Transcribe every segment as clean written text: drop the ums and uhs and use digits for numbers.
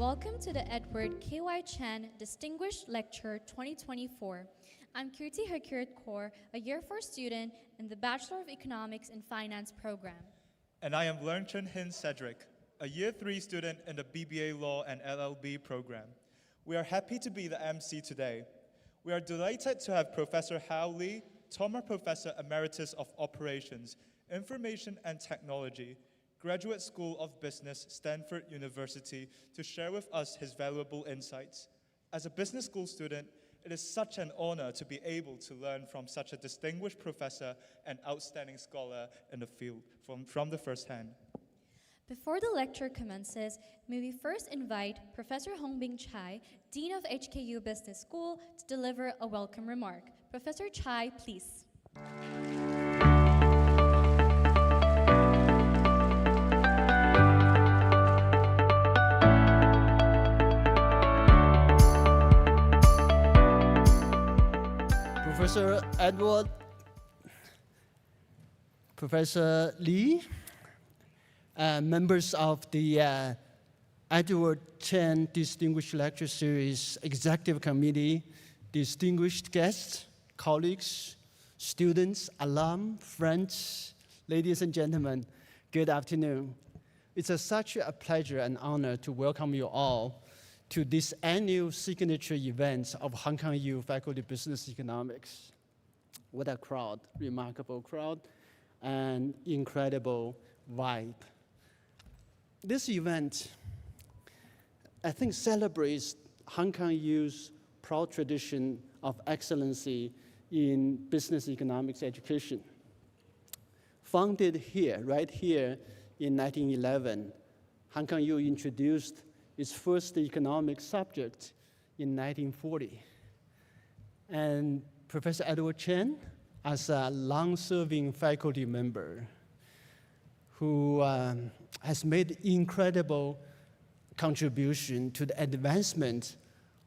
Welcome to the Edward K.Y. Chen Distinguished Lecture 2024. I'm Kirti Hakirat Kaur, a Year 4 student in the Bachelor of Economics and Finance program. And I am Chen Cedric, a Year 3 student in the BBA Law and LLB program. We are happy to be the MC today. We are delighted to have Professor Hau Lee, Thoma Professor Emeritus of Operations, Information and Technology, Graduate School of Business, Stanford University, to share with us his valuable insights. As a business school student, it is such an honor to be able to learn from such a distinguished professor and outstanding scholar in the field from the first hand. Before the lecture commences, may we first invite Professor Hongbin Chai, Dean of HKU Business School, to deliver a welcome remark. Professor Chai, please. Professor Edward, Professor Lee, members of the Edward Chen Distinguished Lecture Series Executive Committee, distinguished guests, colleagues, students, alum, friends, ladies and gentlemen, good afternoon. It's such a pleasure and honor to welcome you all to this annual signature event of Hong Kong U Faculty Business Economics. What a crowd, remarkable crowd, and incredible vibe. This event, I think, celebrates Hong Kong U's proud tradition of excellency in business economics education. Founded here, right here in 1911, Hong Kong U introduced its first economic subject in 1940. And Professor Edward Chen, as a long-serving faculty member who has made incredible contribution to the advancement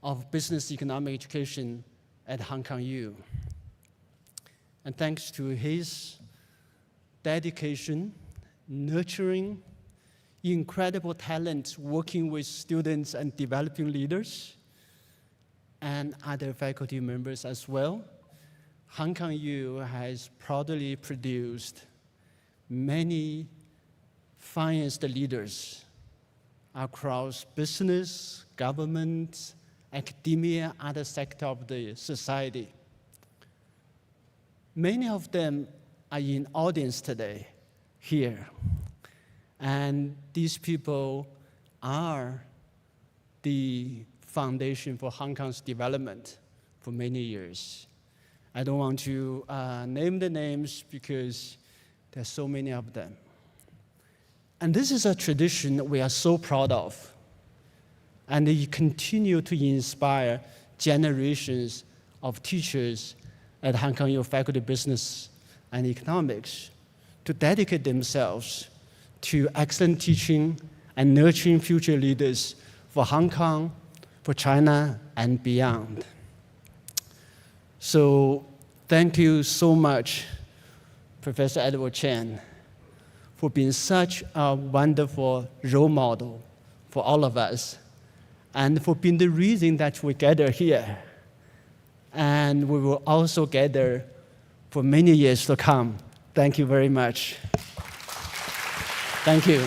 of business economic education at Hong Kong U. And thanks to his dedication, nurturing, incredible talent working with students and developing leaders and other faculty members as well, Hong Kong U has proudly produced many finest leaders across business, government, academia, other sectors of the society. Many of them are in audience today here. And these people are the foundation for Hong Kong's development for many years. I don't want to name the names because there's so many of them. And this is a tradition that we are so proud of. And they continue to inspire generations of teachers at Hong Kong U Faculty of Business and Economics to dedicate themselves to excellent teaching and nurturing future leaders for Hong Kong, for China, and beyond. So thank you so much, Professor Edward Chen, for being such a wonderful role model for all of us, and for being the reason that we gather here. And we will also gather for many years to come. Thank you very much. Thank you.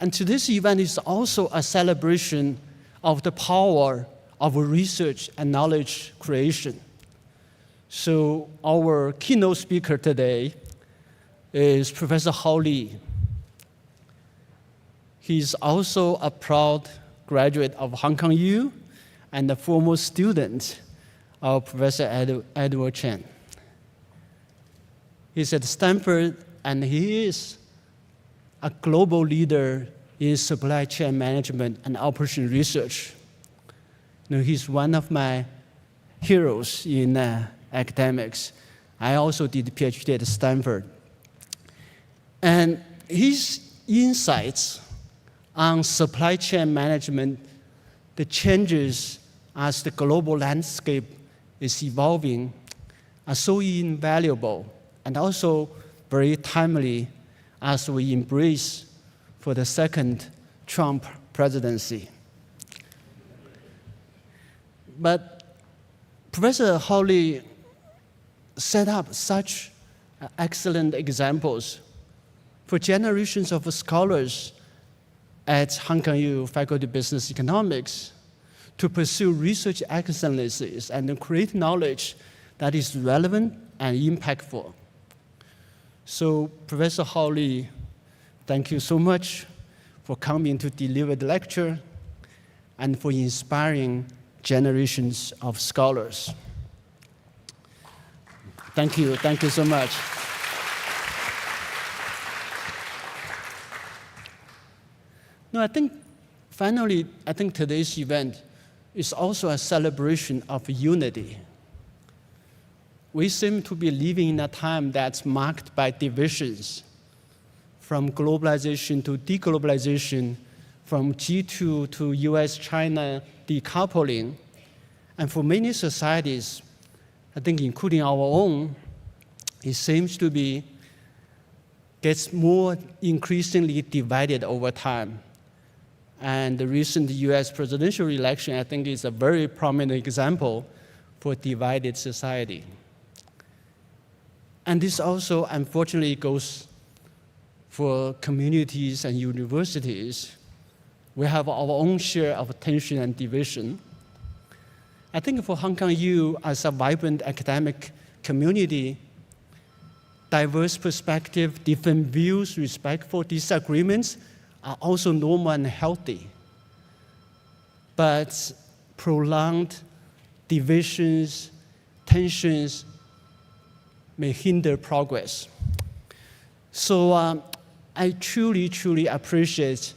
And today's event is also a celebration of the power of research and knowledge creation. So our keynote speaker today is Professor Hau Lee. He's also a proud graduate of Hong Kong U and a former student of Professor Edward Chen. He's at Stanford, and he is a global leader in supply chain management and operation research. You know, he's one of my heroes in academics. I also did a PhD at Stanford. And his insights on supply chain management, the changes as the global landscape is evolving, are so invaluable and also very timely as we embrace for the second Trump presidency. But Professor Hau Lee set up such excellent examples for generations of scholars at Hong Kong U Faculty of Business Economics to pursue research excellences and create knowledge that is relevant and impactful. So, Professor Hau Lee, thank you so much for coming to deliver the lecture and for inspiring generations of scholars. Thank you so much. No, I think finally, today's event is also a celebration of unity. We seem to be living in a time that's marked by divisions, from globalization to deglobalization, from G2 to US-China decoupling. And for many societies, I think including our own, it seems to be gets more increasingly divided over time. And the recent US presidential election, I think, is a very prominent example for divided society. And this also, unfortunately, goes for communities and universities. We have our own share of tension and division. I think for Hong Kong U, as a vibrant academic community, diverse perspective, different views, respectful disagreements are also normal and healthy. But prolonged divisions, tensions may hinder progress. So I truly appreciate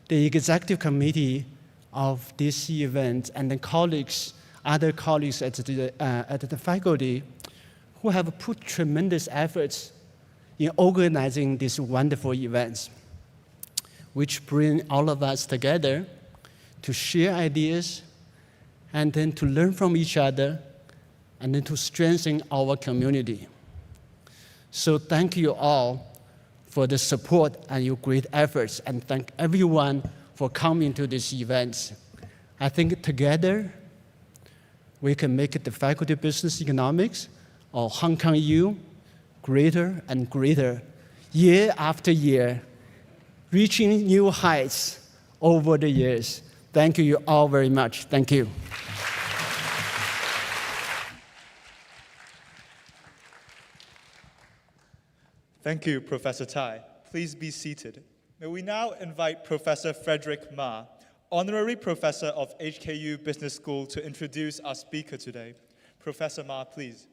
the executive committee of this event and the colleagues, other colleagues at the faculty who have put tremendous efforts in organizing these wonderful events, which bring all of us together to share ideas and then to learn from each other and then to strengthen our community. So thank you all for the support and your great efforts, and thank everyone for coming to this event. I think together we can make the Faculty of Business Economics or Hong Kong U greater and greater year after year, reaching new heights over the years. Thank you all very much. Thank you. Thank you, Professor Tai. Please be seated. May we now invite Professor Frederick Ma, Honorary Professor of HKU Business School, to introduce our speaker today. Professor Ma, please.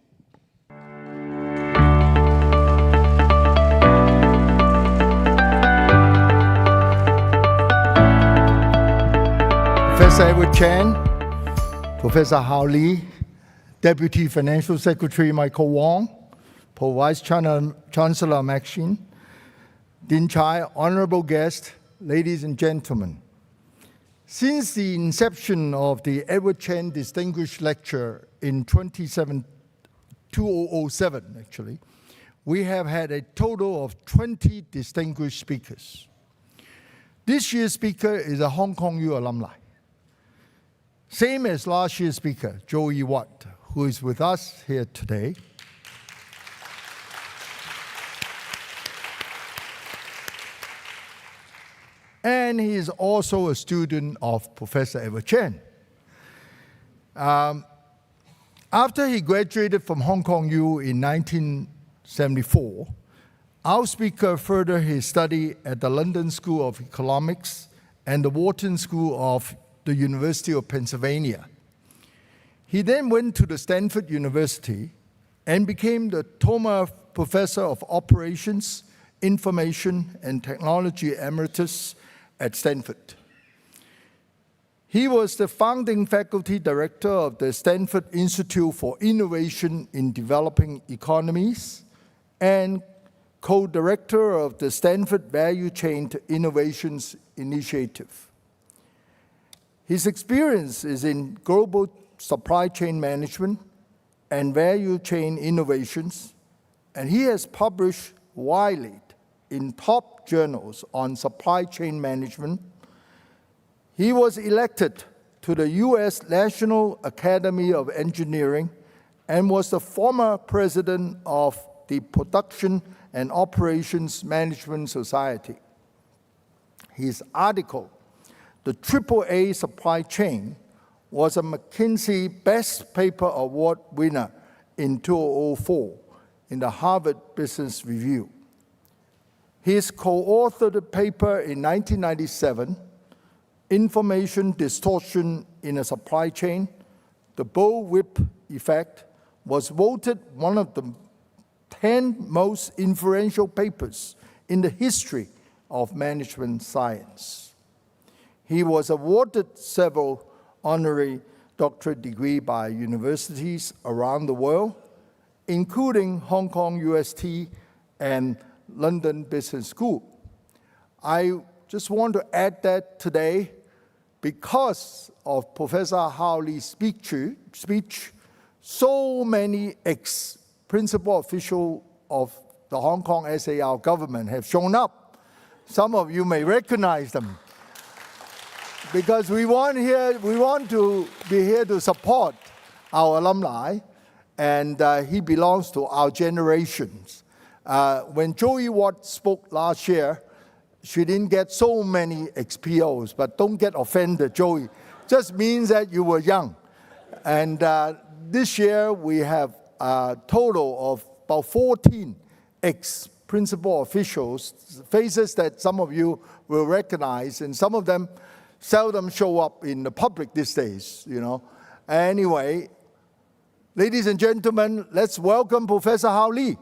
Professor Edward Chen, Professor Hau Lee, Deputy Financial Secretary Michael Wong, Pro Vice Chancellor Maxine, Dean Chai, honorable guests, ladies and gentlemen. Since the inception of the Edward Chen Distinguished Lecture in 2007, actually, we have had a total of 20 distinguished speakers. This year's speaker is a Hong Kong U alumni. Same as last year's speaker, Joey Watt, who is with us here today. And he is also a student of Professor Edward Chen. After he graduated from Hong Kong U in 1974, our speaker furthered his study at the London School of Economics and the Wharton School of the University of Pennsylvania. He then went to the Stanford University and became the Thoma Professor of Operations, Information and Technology Emeritus at Stanford. He was the founding faculty director of the Stanford Institute for Innovation in Developing Economies and co-director of the Stanford Value Chain Innovations Initiative. His experience is in global supply chain management and value chain innovations, and he has published widely in top journals on supply chain management. He was elected to the US National Academy of Engineering and was the former president of the Production and Operations Management Society. His article, The AAA Supply Chain, was a McKinsey Best Paper Award winner in 2004 in the Harvard Business Review. His co-authored a paper in 1997, Information Distortion in a Supply Chain, The Bullwhip Effect, was voted one of the 10 most influential papers in the history of management science. He was awarded several honorary doctorate degrees by universities around the world, including Hong Kong UST and London Business School. I just want to add that today, because of Professor Hau Lee's speech, so many ex-principal officials of the Hong Kong SAR government have shown up. Some of you may recognize them. Because we want to be here to support our alumni, and he belongs to our generations. When Joey Watt spoke last year, she didn't get so many XPOs, but don't get offended, Joey. Just means that you were young. And this year we have a total of about 14 ex-principal officials, faces that some of you will recognize, and some of them seldom show up in the public these days, you know. Anyway, ladies and gentlemen, let's welcome Professor Hau Lee.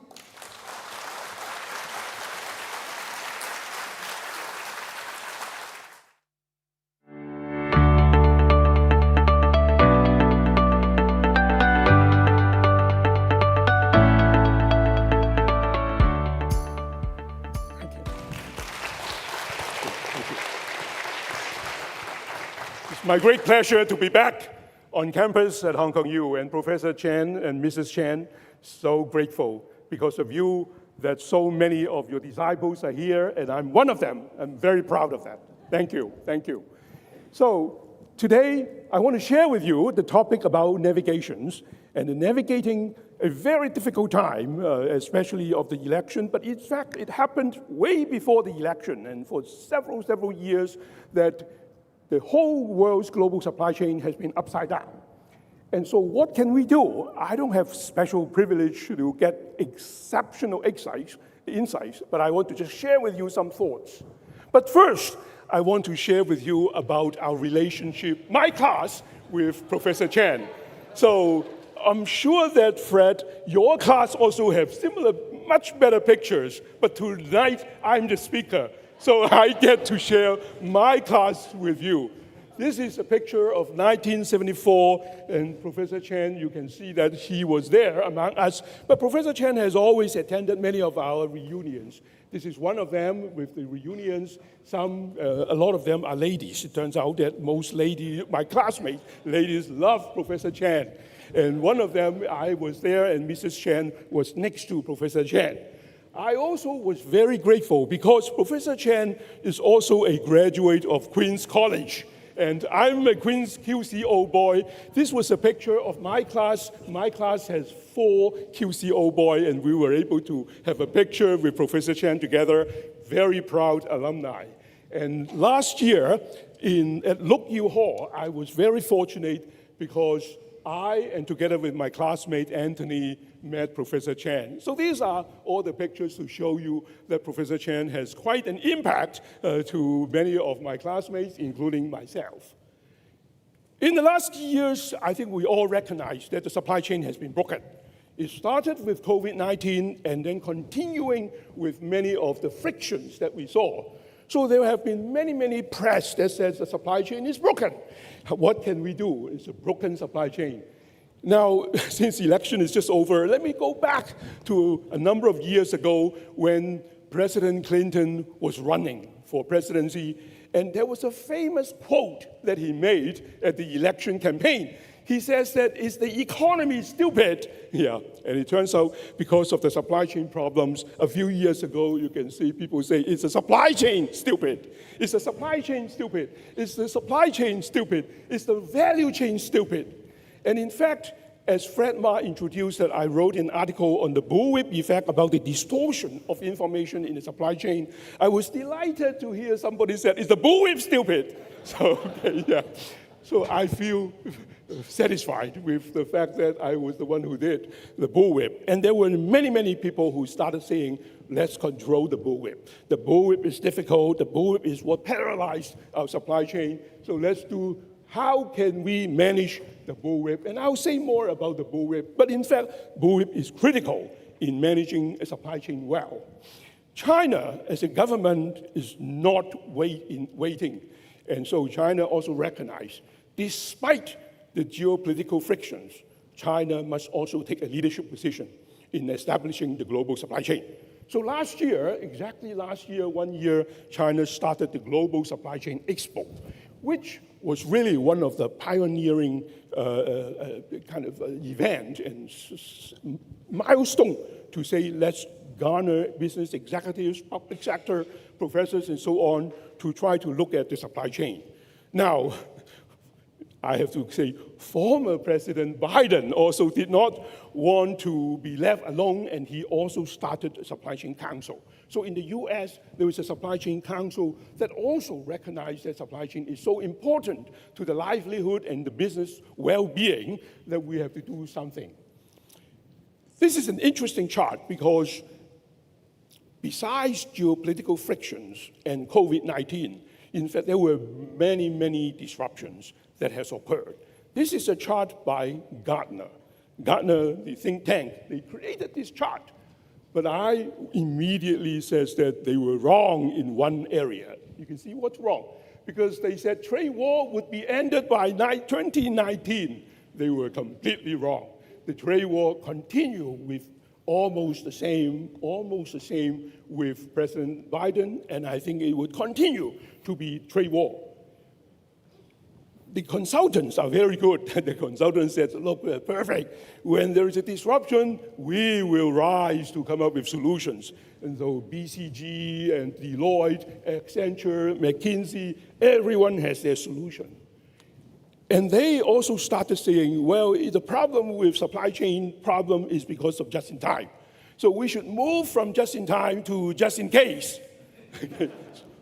My great pleasure to be back on campus at Hong Kong U, and Professor Chen and Mrs. Chen, so grateful because of you that so many of your disciples are here, and I'm one of them. I'm very proud of that. Thank you, thank you. So today, I want to share with you the topic about navigations and navigating a very difficult time, especially of the election, but in fact, it happened way before the election, and for several years that the whole world's global supply chain has been upside down. And so what can we do? I don't have special privilege to get exceptional insights, but I want to just share with you some thoughts. But first, I want to share with you about our relationship, my class, with Professor Chen. So I'm sure that, Fred, your class also have similar, much better pictures, but tonight I'm the speaker. So I get to share my class with you. This is a picture of 1974, and Professor Chen, you can see that he was there among us. But Professor Chen has always attended many of our reunions. This is one of them with the reunions. A lot of them are ladies. It turns out that most ladies, my classmates, ladies love Professor Chen. And one of them, I was there, and Mrs. Chen was next to Professor Chen. I also was very grateful because Professor Chen is also a graduate of Queen's College. And I'm a Queen's QCO boy. This was a picture of my class. My class has 4 QCO boys, and we were able to have a picture with Professor Chen together. Very proud alumni. And last year at Loke Hall, I was very fortunate because I, and together with my classmate Anthony, met Professor Chen. So these are all the pictures to show you that Professor Chen has quite an impact to many of my classmates, including myself. In the last years, I think we all recognize that the supply chain has been broken. It started with COVID-19 and then continuing with many of the frictions that we saw. So there have been many press that says the supply chain is broken. What can we do? It's a broken supply chain. Now, since the election is just over, let me go back to a number of years ago when President Clinton was running for presidency, and there was a famous quote that he made at the election campaign. He says that it's the economy stupid. Yeah, and it turns out because of the supply chain problems, a few years ago, you can see people say, it's the supply chain stupid. It's the supply chain stupid. It's the supply chain stupid. It's the value chain stupid. And in fact, as Fred Ma introduced that, I wrote an article on the bullwhip effect about the distortion of information in the supply chain. I was delighted to hear somebody said, is the bullwhip stupid? So, okay, yeah. So I feel satisfied with the fact that I was the one who did the bullwhip. And there were many, many people who started saying, let's control the bullwhip. The bullwhip is difficult. The bullwhip is what paralyzed our supply chain. So let's do, how can we manage the bullwhip? And I'll say more about the bullwhip. But in fact, bullwhip is critical in managing a supply chain well. China, as a government, is not waiting. And so China also recognized, despite the geopolitical frictions, China must also take a leadership position in establishing the global supply chain. So last year, exactly last year, 1 year, China started the Global Supply Chain Expo, which was really one of the pioneering kind of event and milestone to say, let's garner business executives, public sector professors, and so on, to try to look at the supply chain. Now, I have to say, former President Biden also did not want to be left alone, and he also started a supply chain council. So in the US, there is a supply chain council that also recognized that supply chain is so important to the livelihood and the business well-being that we have to do something. This is an interesting chart because besides geopolitical frictions and COVID-19, in fact, there were many, many disruptions that has occurred. This is a chart by Gartner. Gartner, the think tank, they created this chart. But I immediately says that they were wrong in one area. You can see what's wrong. Because they said trade war would be ended by 2019. They were completely wrong. The trade war continued with almost the same with President Biden, and I think it would continue to be trade war. The consultants are very good. The consultant says, look, perfect. When there is a disruption, we will rise to come up with solutions. And so BCG and Deloitte, Accenture, McKinsey, everyone has their solution. And they also started saying, well, the problem with supply chain problem is because of just in time. So we should move from just in time to just in case.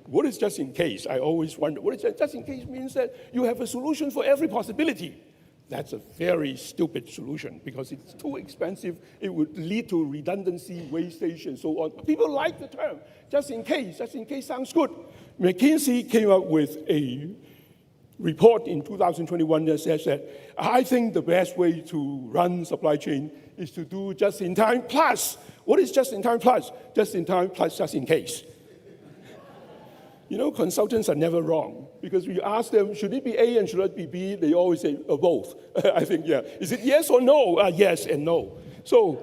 What is just in case? I always wonder. What is that? Just in case means that you have a solution for every possibility. That's a very stupid solution because it's too expensive. It would lead to redundancy, wastage, and so on. People like the term, just in case. Just in case sounds good. McKinsey came up with a report in 2021 that says that I think the best way to run supply chain is to do just in time plus. What is just in time plus? Just in time plus just in case. You know, consultants are never wrong because we ask them, should it be A and should it be B? They always say, both. I think, yeah. Is it yes or no? Yes and no. So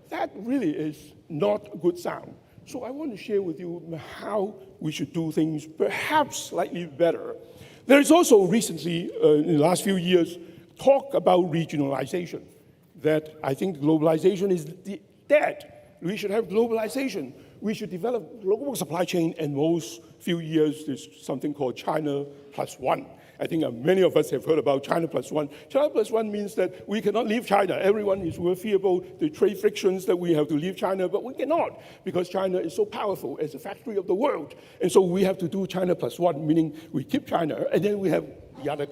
that really is not a good sound. So I want to share with you how we should do things perhaps slightly better. There is also recently, in the last few years, talk about regionalization, that I think globalization is dead. We should have globalization. We should develop global supply chain, and most few years, there's something called China plus one. I think many of us have heard about China plus one. China plus one means that we cannot leave China. Everyone is fearful the trade frictions that we have to leave China, but we cannot because China is so powerful as a factory of the world. And so we have to do China plus one, meaning we keep China, and then we have the other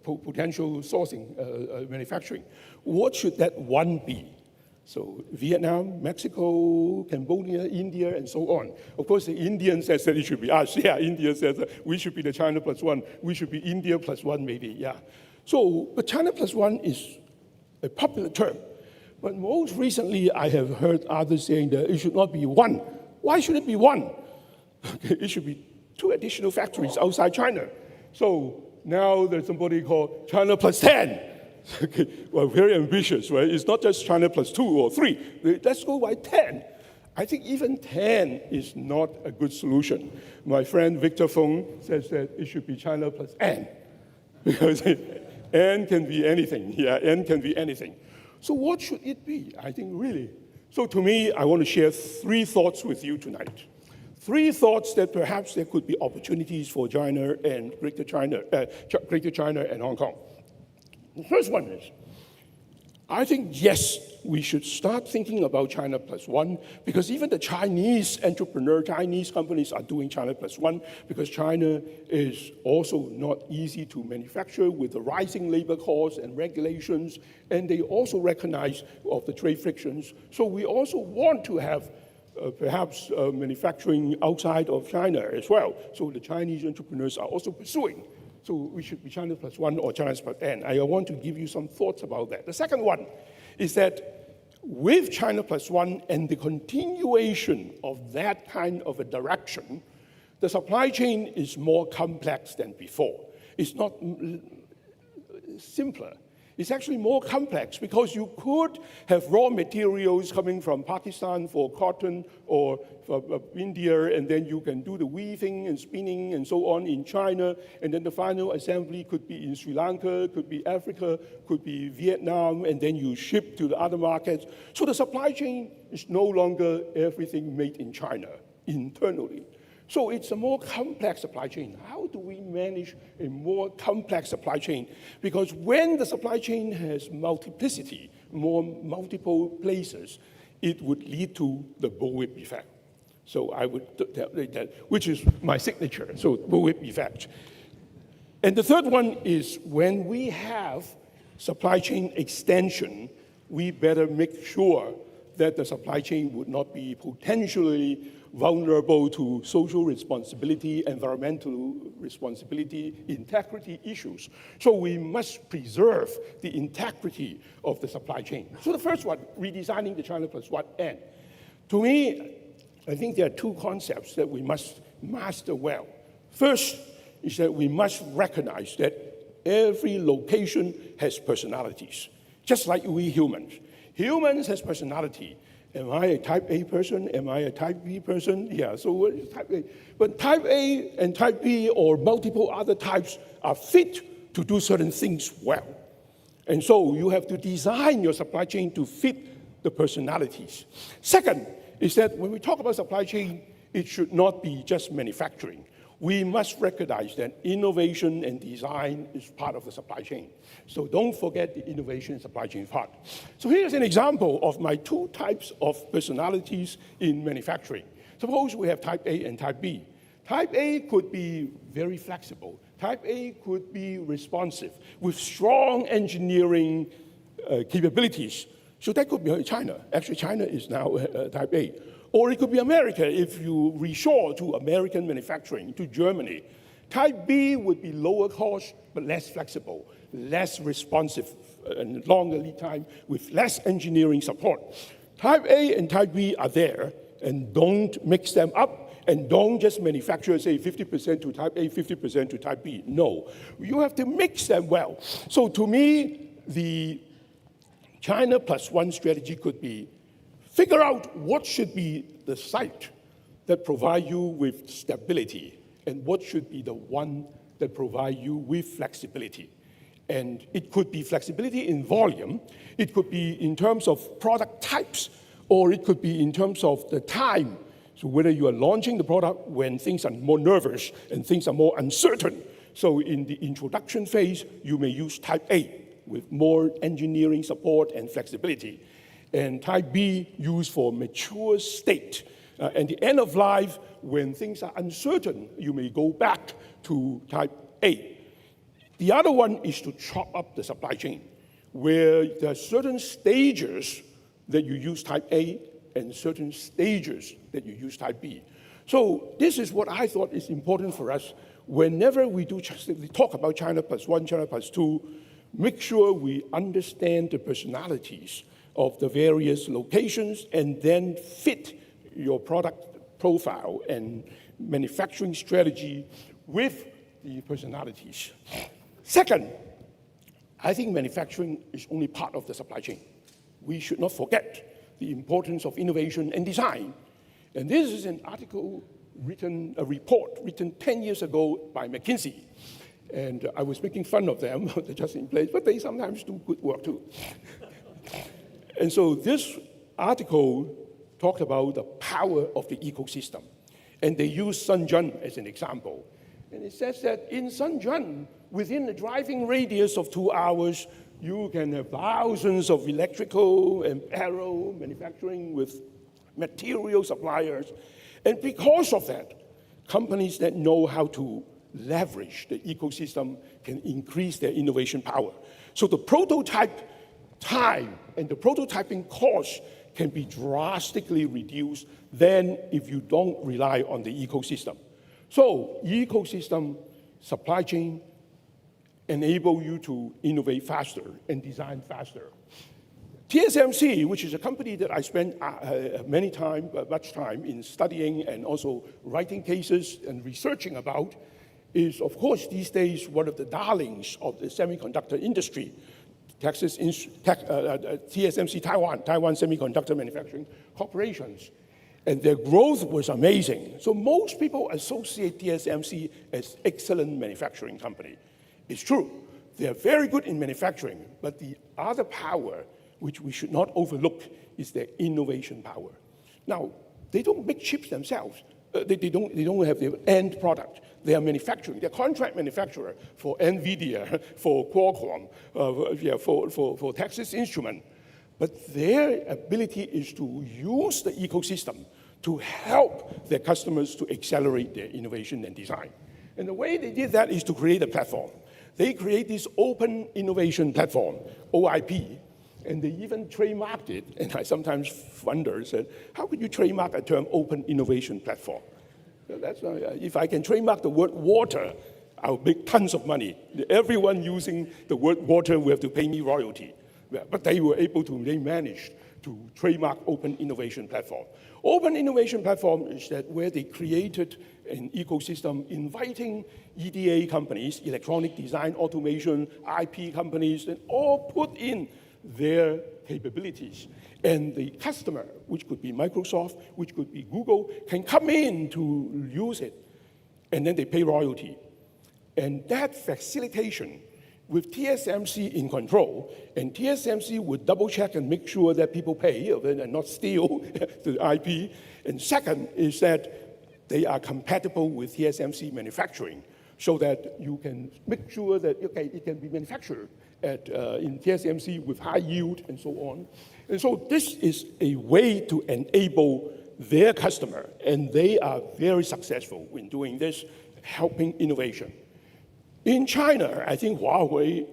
potential sourcing, manufacturing. What should that one be? So Vietnam, Mexico, Cambodia, India, and so on. Of course, the Indian says that it should be us. Yeah, India says that we should be the China plus one. We should be India plus one, maybe, yeah. So, but China plus one is a popular term. But most recently, I have heard others saying that it should not be one. Why should it be one? It should be 2 additional factories outside China. So now there's somebody called China plus 10. Okay, well, very ambitious, right? It's not just China plus 2 or 3. Let's go by 10. I think even 10 is not a good solution. My friend Victor Fung says that it should be China plus N. Because N can be anything. Yeah, N can be anything. So what should it be? I think really. So to me, I want to share 3 thoughts with you tonight. 3 thoughts that perhaps there could be opportunities for China and Greater China and Hong Kong. The first one is, I think, yes, we should start thinking about China plus one, because even the Chinese Chinese companies are doing China plus one, because China is also not easy to manufacture with the rising labor costs and regulations, and they also recognize of the trade frictions. So we also want to have perhaps manufacturing outside of China as well. So the Chinese entrepreneurs are also pursuing. So we should be China plus one or China plus N. I want to give you some thoughts about that. The second one is that with China plus one and the continuation of that kind of a direction, the supply chain is more complex than before. It's not simpler. It's actually more complex because you could have raw materials coming from Pakistan for cotton or from India, and then you can do the weaving and spinning and so on in China, and then the final assembly could be in Sri Lanka, could be Africa, could be Vietnam, and then you ship to the other markets. So the supply chain is no longer everything made in China internally. So it's a more complex supply chain. How do we manage a more complex supply chain? Because when the supply chain has multiplicity, multiple places, it would lead to the bullwhip effect. So I would tell that, which is my signature, so bullwhip effect. And the third one is when we have supply chain extension, we better make sure that the supply chain would not be potentially vulnerable to social responsibility, environmental responsibility, integrity issues. So we must preserve the integrity of the supply chain. So the first one, redesigning the China plus one N. To me, I think there are 2 concepts that we must master well. First is that we must recognize that every location has personalities, just like we humans. Humans has personality. Am I a type A person? Am I a type B person? Yeah, so what is type A? But type A and type B or multiple other types are fit to do certain things well. And so you have to design your supply chain to fit the personalities. Second is that when we talk about supply chain, it should not be just manufacturing. We must recognize that innovation and design is part of the supply chain. So don't forget the innovation and supply chain part. So here's an example of my 2 types of personalities in manufacturing. Suppose we have type A and type B. Type A could be very flexible. Type A could be responsive with strong engineering capabilities. So that could be China. Actually, China is now type A. Or it could be America if you reshore to American manufacturing, to Germany. Type B would be lower cost, but less flexible, less responsive, and longer lead time with less engineering support. Type A and Type B are there, and don't mix them up, and don't just manufacture, say, 50% to Type A, 50% to Type B. No, you have to mix them well. So to me, the China plus one strategy could be figure out what should be the site that provide you with stability and what should be the one that provide you with flexibility. And it could be flexibility in volume, it could be in terms of product types, or it could be in terms of the time. So whether you are launching the product when things are more nervous and things are more uncertain. So in the introduction phase, you may use type A with more engineering support and flexibility. And type B used for mature state. And the end of life, when things are uncertain, you may go back to type A. The other one is to chop up the supply chain, where there are certain stages that you use type A and certain stages that you use type B. So this is what I thought is important for us. Whenever we talk about China plus one, China plus two, make sure we understand the personalities of the various locations and then fit your product profile and manufacturing strategy with the personalities. Second, I think manufacturing is only part of the supply chain. We should not forget the importance of innovation and design. And this is an article written, a report written 10 years ago by McKinsey. And I was making fun of them, they're just in place, but they sometimes do good work too. And so this article talked about the power of the ecosystem. And they use Shenzhen as an example. And it says that in Shenzhen, within a driving radius of 2 hours, you can have thousands of electrical and aero manufacturing with material suppliers. And because of that, companies that know how to leverage the ecosystem can increase their innovation power. So the prototype time and the prototyping cost can be drastically reduced than if you don't rely on the ecosystem. So ecosystem, supply chain, enable you to innovate faster and design faster. TSMC, which is a company that I spent much time in studying and also writing cases and researching about, is of course these days one of the darlings of the semiconductor industry. TSMC Taiwan Semiconductor Manufacturing Corporations. And their growth was amazing. So most people associate TSMC as excellent manufacturing company. It's true, they're very good in manufacturing, but the other power, which we should not overlook, is their innovation power. Now, they don't make chips themselves. They don't have the end product. They are manufacturing. They're contract manufacturer for NVIDIA, for Qualcomm, for Texas Instruments. But their ability is to use the ecosystem to help their customers to accelerate their innovation and design. And the way they did that is to create a platform. They create this open innovation platform, OIP, and they even trademarked it. And I sometimes wonder, said, how could you trademark a term open innovation platform? That's if I can trademark the word water, I'll make tons of money. Everyone using the word water will have to pay me royalty. But they managed to trademark open innovation platform. Open innovation platform is that where they created an ecosystem inviting EDA companies, electronic design, automation, IP companies, and all put in their capabilities. And the customer, which could be Microsoft, which could be Google, can come in to use it. And then they pay royalty. And that facilitation with TSMC in control, and TSMC would double check and make sure that people pay and not steal the IP. And second is that they are compatible with TSMC manufacturing so that you can make sure that, okay, it can be manufactured in TSMC with high yield and so on. And so this is a way to enable their customer, and they are very successful in doing this, helping innovation. In China, I think Huawei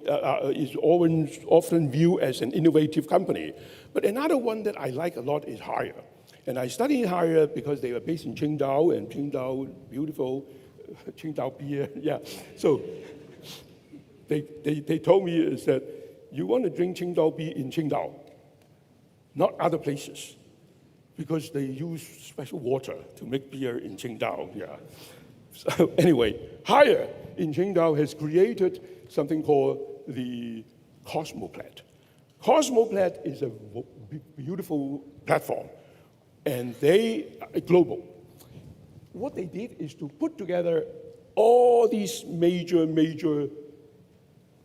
is often viewed as an innovative company. But another one that I like a lot is Haier. And I studied Haier because they were based in Qingdao, and Qingdao, beautiful, Qingdao beer, yeah. So they told me is that you want to drink Qingdao beer in Qingdao, not other places, because they use special water to make beer in Qingdao, yeah. So anyway, Haier in Qingdao has created something called the Cosmoplat. Cosmoplat is a beautiful platform, and they are global. What they did is to put together all these major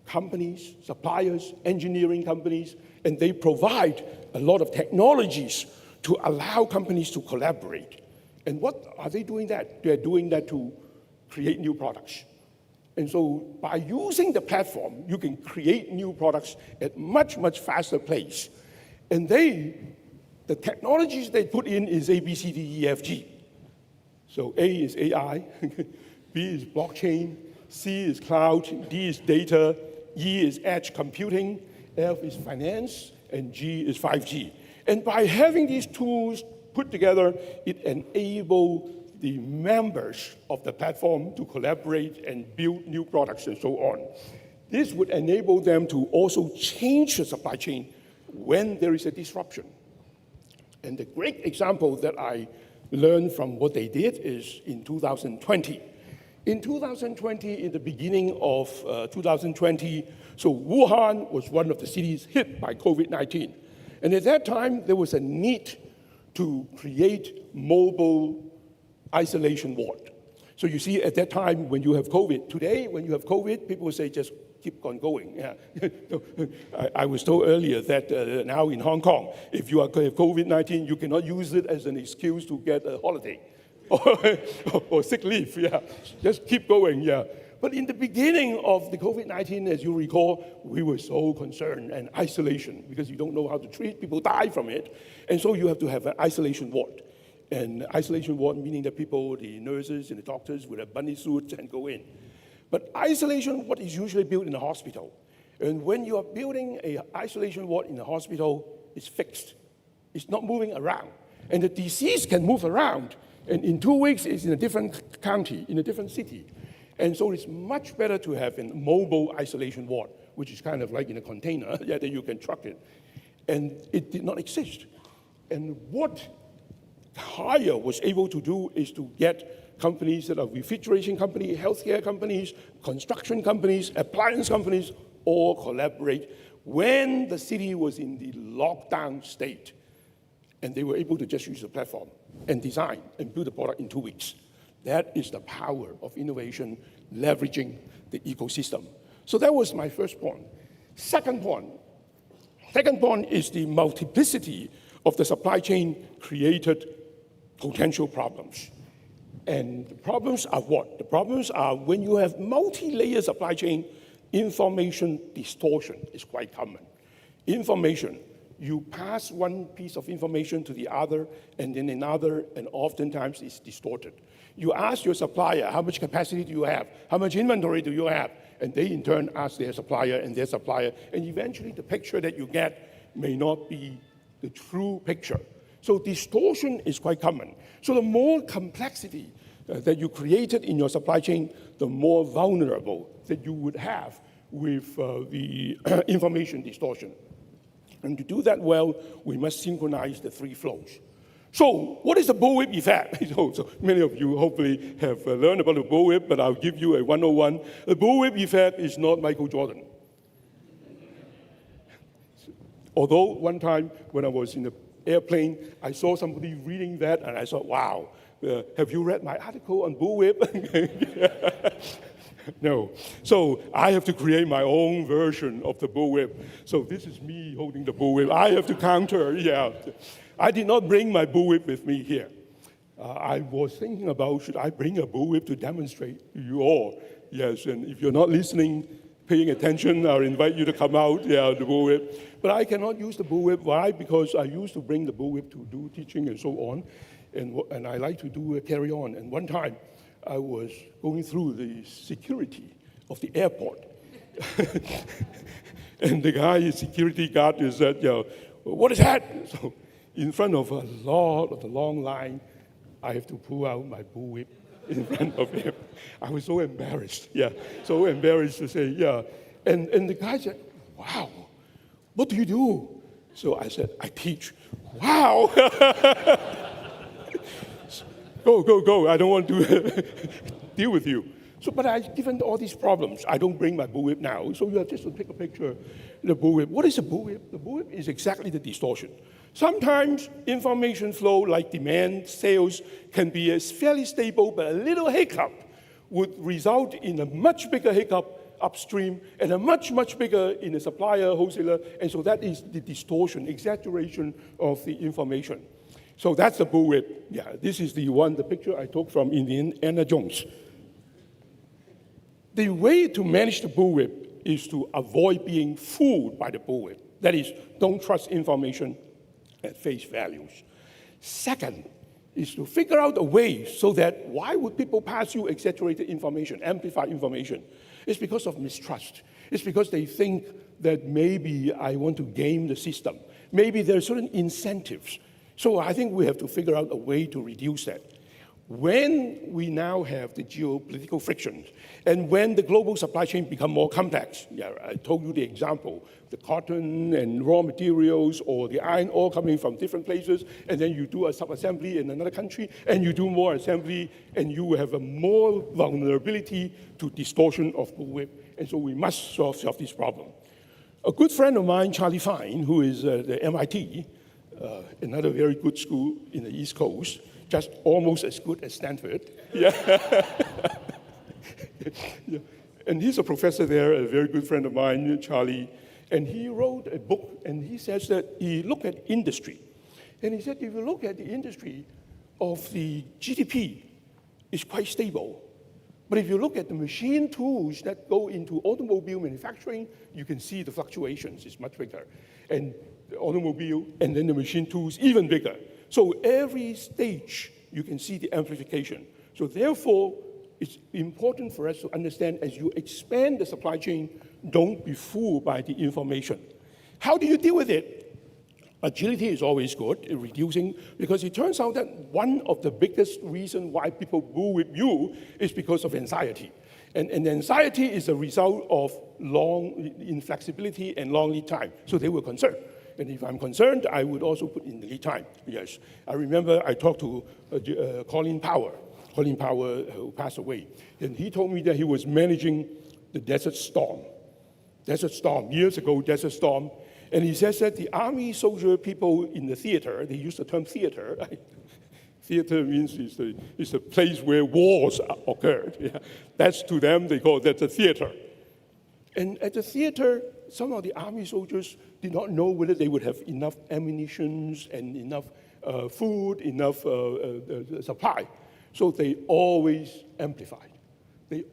companies, suppliers, engineering companies, and they provide a lot of technologies to allow companies to collaborate. And what are they doing that? They're doing that to create new products. And so by using the platform, you can create new products at much faster pace. And the technologies they put in is A, B, C, D, E, F, G. So A is AI, B is blockchain, C is cloud, D is data, E is edge computing, F is finance, and G is 5G. And by having these tools put together, it enables the members of the platform to collaborate and build new products and so on. This would enable them to also change the supply chain when there is a disruption. And the great example that I learned from what they did is in 2020. In 2020, in the beginning of 2020, so Wuhan was one of the cities hit by COVID-19. And at that time, there was a need to create mobile isolation ward. So you see, at that time, when you have COVID, today, when you have COVID, people say just keep on going. Yeah. I was told earlier that now in Hong Kong, if you have COVID-19, you cannot use it as an excuse to get a holiday or sick leave. Yeah, just keep going. Yeah. But in the beginning of the COVID-19, as you recall, we were so concerned and isolation because you don't know how to treat. People die from it. And so you have to have an isolation ward. And isolation ward meaning that people, the nurses and the doctors would have bunny suits and go in. But isolation ward is usually built in a hospital. And when you are building an isolation ward in a hospital, it's fixed. It's not moving around. And the disease can move around. And in 2 weeks, it's in a different county, in a different city. And so it's much better to have a mobile isolation ward, which is kind of like in a container that you can truck it. And it did not exist. And what Hire was able to do is to get companies that are refrigeration companies, healthcare companies, construction companies, appliance companies, all collaborate when the city was in the lockdown state. And they were able to just use the platform and design and build a product in 2 weeks. That is the power of innovation, leveraging the ecosystem. So that was my first point. Second point is the multiplicity of the supply chain created potential problems. And the problems are what? The problems are when you have multi-layer supply chain, information distortion is quite common. Information, you pass one piece of information to the other and then another, and oftentimes it's distorted. You ask your supplier, how much capacity do you have? How much inventory do you have? And they in turn ask their supplier and their supplier, and eventually the picture that you get may not be the true picture. So distortion is quite common. So the more complexity that you created in your supply chain, the more vulnerable that you would have with the information distortion. And to do that well, we must synchronize the three flows. So what is the bullwhip effect? So many of you hopefully have learned about the bullwhip, but I'll give you a 101. The bullwhip effect is not Michael Jordan. Although one time when I was in the airplane, I saw somebody reading that, and I thought, wow, have you read my article on bullwhip? No. So I have to create my own version of the bullwhip. So this is me holding the bullwhip. I have to counter, yeah. I did not bring my bullwhip with me here. I was thinking about, should I bring a bullwhip to demonstrate to you all? Yes, and if you're not listening, paying attention, I'll invite you to come out, yeah, the bullwhip. But I cannot use the bullwhip. Why? Because I used to bring the bullwhip to do teaching and so on, and I like to do carry on. And one time, I was going through the security of the airport. And the guy, the security guard, said, what is that? So in front of a long line, I have to pull out my bullwhip in front of him. I was so embarrassed, so embarrassed to say, And the guy said, wow, what do you do? So I said, I teach. Wow! Go, I don't want to deal with you. So, but given all these problems, I don't bring my bullwhip now. So you have just to take a picture of the bullwhip. What is a bullwhip? The bullwhip is exactly the distortion. Sometimes information flow, like demand, sales, can be fairly stable, but a little hiccup would result in a much bigger hiccup upstream and a much bigger in the supplier, wholesaler. And so that is the distortion, exaggeration of the information. So that's the bullwhip. Yeah, this is the picture I took from Indiana Jones. The way to manage the bullwhip is to avoid being fooled by the bullwhip. That is, don't trust information at face values. Second is to figure out a way so that why would people pass you exaggerated information, amplified information? It's because of mistrust. It's because they think that maybe I want to game the system. Maybe there are certain incentives. So I think we have to figure out a way to reduce that. When we now have the geopolitical frictions, and when the global supply chain become more complex, I told you the example, the cotton and raw materials or the iron ore coming from different places, and then you do a sub-assembly in another country, and you do more assembly, and you have a more vulnerability to distortion of bullwhip, and so we must solve this problem. A good friend of mine, Charlie Fine, who is at the MIT, another very good school in the East Coast, just almost as good as Stanford. Yeah. Yeah. And he's a professor there, a very good friend of mine, Charlie. And he wrote a book, and he says that he looked at industry. And he said, if you look at the industry of the GDP, it's quite stable. But if you look at the machine tools that go into automobile manufacturing, you can see the fluctuations is much bigger. And the automobile, and then the machine tools, even bigger. So every stage, you can see the amplification. So therefore, it's important for us to understand as you expand the supply chain, don't be fooled by the information. How do you deal with it? Agility is always good in reducing, because it turns out that one of the biggest reasons why people boo with you is because of anxiety. And anxiety is a result of long inflexibility and long lead time. So they were concerned. And if I'm concerned, I would also put in the lead time. Yes. I remember I talked to Colin Powell, who passed away. And he told me that he was managing the Desert Storm. Years ago, Desert Storm. And he says that the army soldier people in the theater, they use the term theater. Right? Theater means it's the place where wars occurred. Yeah. That's to them, they call that the theater. And at the theater, some of the army soldiers did not know whether they would have enough ammunition and enough food, enough supply. So they always amplified. That's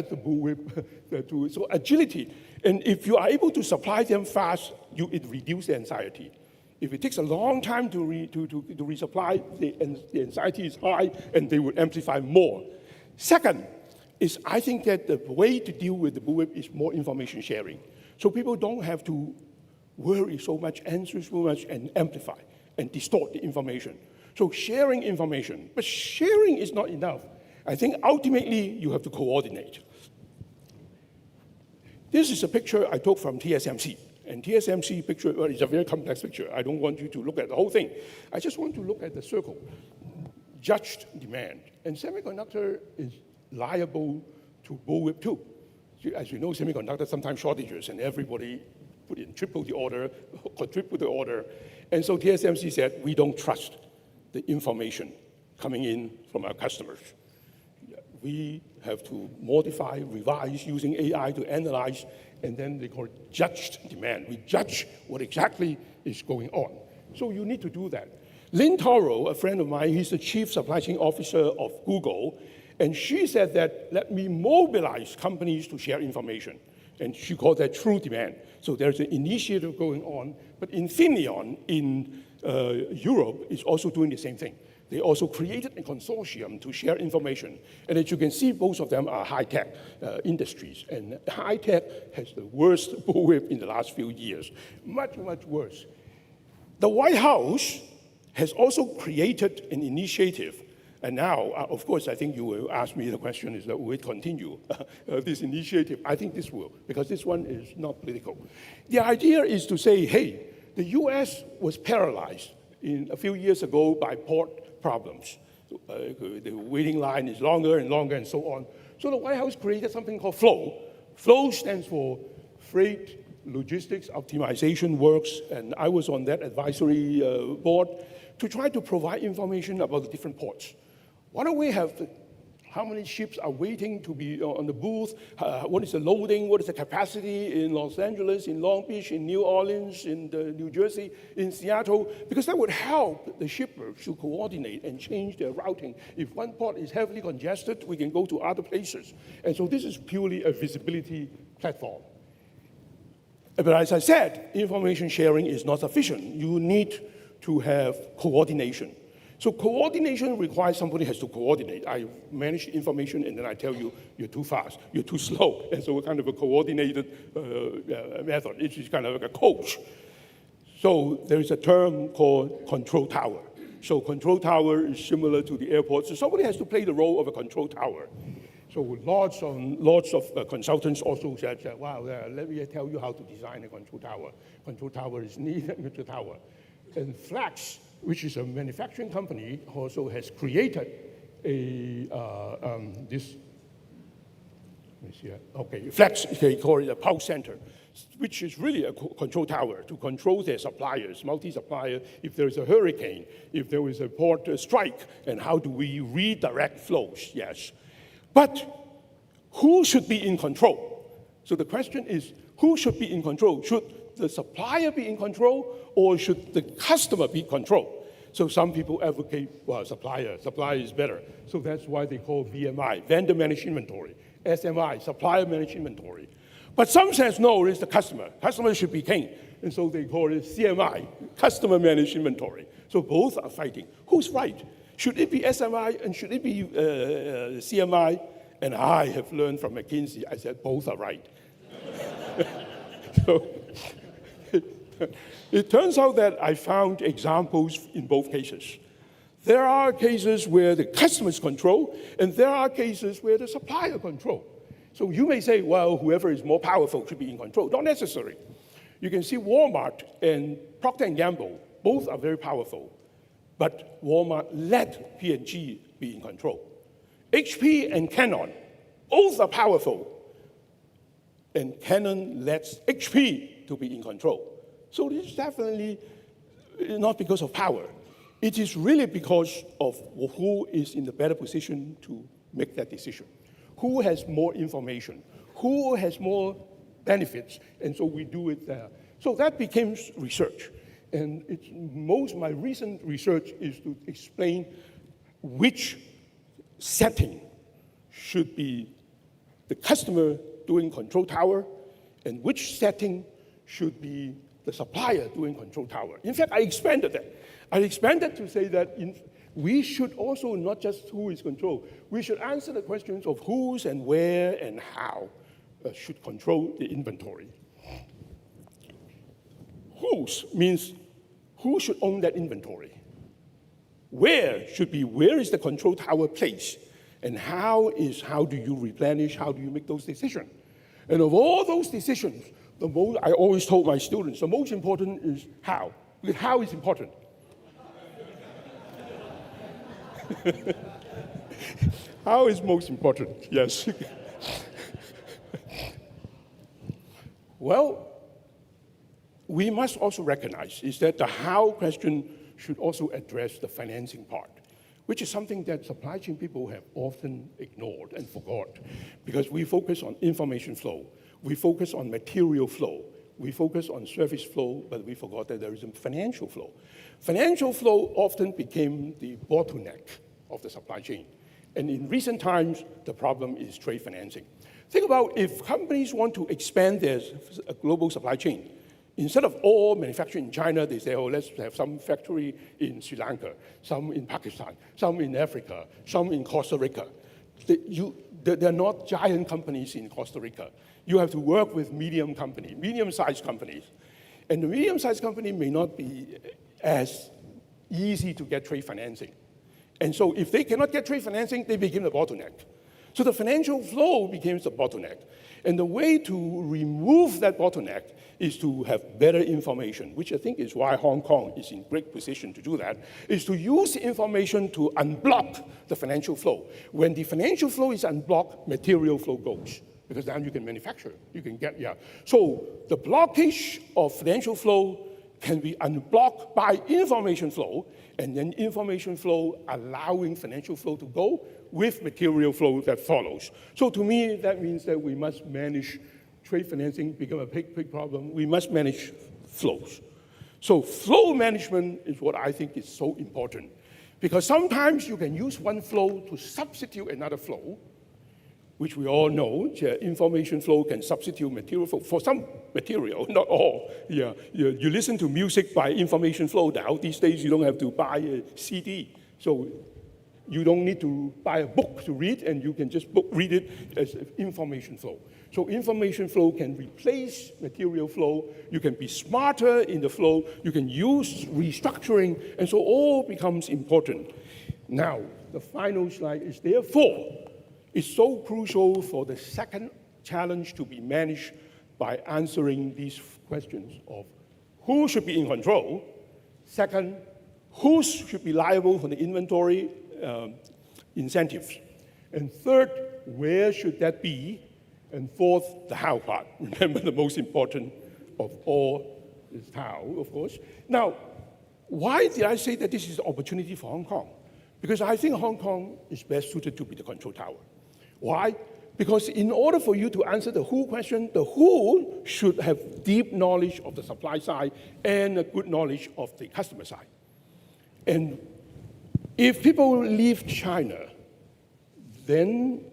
the bullwhip. So agility. And if you are able to supply them fast, it reduces the anxiety. If it takes a long time to resupply, the anxiety is high, and they will amplify more. Second is I think that the way to deal with the bullwhip is more information sharing. So people don't have to worry so much, answer so much, and amplify and distort the information. So sharing information, but sharing is not enough. I think ultimately you have to coordinate. This is a picture I took from TSMC. And TSMC picture, well, it's a very complex picture. I don't want you to look at the whole thing. I just want to look at the circle. Judged demand. And semiconductor is liable to bullwhip too. As you know, semiconductor sometimes shortages, and everybody put in triple the order, quadruple the order. And so TSMC said, we don't trust the information coming in from our customers. We have to modify, revise using AI to analyze, and then they call it judged demand. We judge what exactly is going on. So you need to do that. Lynn Toro, a friend of mine, he's the chief supply chain officer of Google, and she said that, let me mobilize companies to share information. And she called that true demand. So there's an initiative going on, but Infineon in Europe is also doing the same thing. They also created a consortium to share information. And as you can see, both of them are high-tech industries. And high-tech has the worst bullwhip in the last few years. Much, much worse. The White House has also created an initiative. And now, of course, I think you will ask me the question is that will it continue, this initiative? I think this will, because this one is not political. The idea is to say, hey, the US was paralyzed a few years ago by port problems. The waiting line is longer and longer and so on. So the White House created something called FLOW. FLOW stands for Freight Logistics Optimization Works, and I was on that advisory board to try to provide information about the different ports. Why don't we have how many ships are waiting to be on the booth? What is the loading? What is the capacity in Los Angeles, in Long Beach, in New Orleans, in New Jersey, in Seattle? Because that would help the shippers to coordinate and change their routing. If one port is heavily congested, we can go to other places. And so this is purely a visibility platform. But as I said, information sharing is not sufficient. You need to have coordination. So coordination requires somebody has to coordinate. I manage information, and then I tell you, you're too fast, you're too slow. And so kind of a coordinated method. It's kind of like a coach. So there is a term called control tower. So control tower is similar to the airport. So somebody has to play the role of a control tower. So lots of consultants also said, wow, let me tell you how to design a control tower. Control tower is needed, control tower. And Flex, which is a manufacturing company, also has created a, let me see, okay, flex, they call it a pulse center, which is really a control tower to control their suppliers, multi-supplier, if there is a hurricane, if there is a port strike, and how do we redirect flows, yes. But who should be in control? So the question is, who should be in control? Should the supplier be in control, or should the customer be in control? So some people advocate, well, supplier is better. So that's why they call VMI, vendor managed inventory, SMI, supplier managed inventory. But some says, no, it's the customer. Customer should be king. And so they call it CMI, customer managed inventory. So both are fighting. Who's right? Should it be SMI and should it be CMI? And I have learned from McKinsey, I said both are right. So it turns out that I found examples in both cases. There are cases where the customers control, and there are cases where the supplier control. So you may say, well, whoever is more powerful should be in control. Not necessary. You can see Walmart and Procter & Gamble, both are very powerful, but Walmart let P&G be in control. HP and Canon, both are powerful, and Canon lets HP to be in control. So this is definitely not because of power. It is really because of who is in the better position to make that decision. Who has more information? Who has more benefits? And so we do it there. So that became research. And my recent research is to explain which setting should be the customer doing control tower and which setting should be the supplier doing control tower. In fact, I expanded that. I expanded to say that we should also not just who is control, we should answer the questions of who's and where and how should control the inventory. Whose means who should own that inventory? Where is the control tower placed? And how do you replenish, how do you make those decisions? And of all those decisions, I always told my students, the most important is how, because how is important. How is most important, yes. Well, we must also recognize is that the how question should also address the financing part, which is something that supply chain people have often ignored and forgot, because we focus on information flow, we focus on material flow, we focus on service flow, but we forgot that there is a financial flow. Financial flow often became the bottleneck of the supply chain. And in recent times, the problem is trade financing. Think about if companies want to expand their global supply chain. Instead of all manufacturing in China, they say, oh, let's have some factory in Sri Lanka, some in Pakistan, some in Africa, some in Costa Rica. They're not giant companies in Costa Rica. You have to work with medium-sized companies. And the medium-sized company may not be as easy to get trade financing. And so if they cannot get trade financing, they become the bottleneck. So the financial flow becomes the bottleneck. And the way to remove that bottleneck is to have better information, which I think is why Hong Kong is in great position to do that, is to use information to unblock the financial flow. When the financial flow is unblocked, material flow goes, because then you can manufacture, you can get, So the blockage of financial flow can be unblocked by information flow, and then information flow allowing financial flow to go with material flow that follows. So to me, that means that we must manage trade financing, become a big problem. We must manage flows. So flow management is what I think is so important, because sometimes you can use one flow to substitute another flow, which we all know, information flow can substitute material flow for some material, not all. You listen to music by information flow now. These days, you don't have to buy a CD. So you don't need to buy a book to read, and you can just read it as information flow. So information flow can replace material flow. You can be smarter in the flow. You can use restructuring, and so all becomes important. Now, the final slide is therefore, it's so crucial for the second challenge to be managed by answering these questions of who should be in control, second, who should be liable for the inventory incentives, and third, where should that be, And fourth, the how part. Remember, the most important of all is how, of course. Now, why did I say that this is an opportunity for Hong Kong? Because I think Hong Kong is best suited to be the control tower. Why? Because in order for you to answer the who question, the who should have deep knowledge of the supply side and a good knowledge of the customer side. And if people leave China, then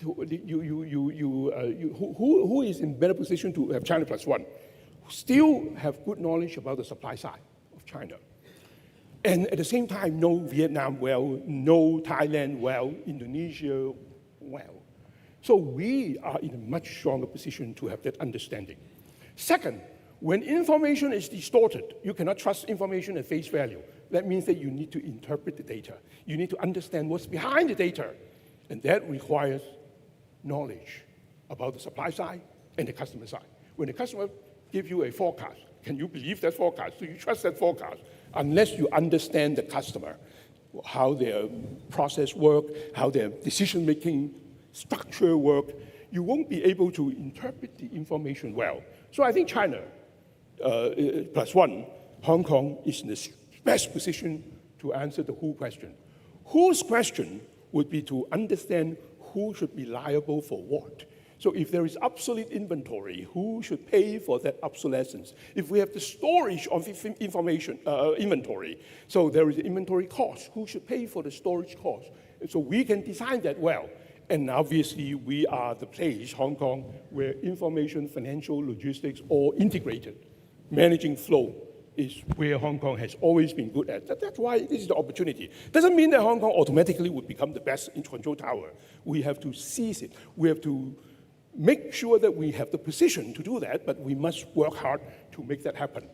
who is in better position to have China plus one? Still have good knowledge about the supply side of China. And at the same time, know Vietnam well, know Thailand well, Indonesia well. So we are in a much stronger position to have that understanding. Second, when information is distorted, you cannot trust information at face value. That means that you need to interpret the data. You need to understand what's behind the data. And that requires knowledge about the supply side and the customer side. When the customer gives you a forecast, can you believe that forecast? Do you trust that forecast? Unless you understand the customer, how their process work, how their decision-making structure work, you won't be able to interpret the information well. So I think China plus one, Hong Kong is in the best position to answer the who question. Whose question would be to understand who should be liable for what. So if there is obsolete inventory, who should pay for that obsolescence? If we have the storage of inventory, so there is inventory cost, who should pay for the storage cost? And so we can design that well. And obviously, we are the place, Hong Kong, where information, financial, logistics, all integrated. Managing flow is where Hong Kong has always been good at. That's why this is the opportunity. Doesn't mean that Hong Kong automatically would become the best in control tower. We have to seize it. We have to make sure that we have the position to do that, but we must work hard to make that happen.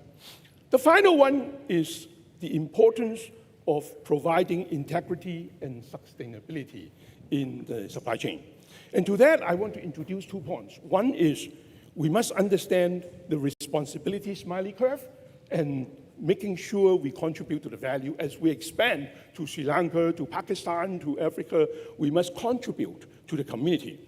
The final one is the importance of providing integrity and sustainability in the supply chain. And to that, I want to introduce 2 points. One is we must understand the responsibility smiley curve and making sure we contribute to the value as we expand to Sri Lanka, to Pakistan, to Africa, we must contribute to the community.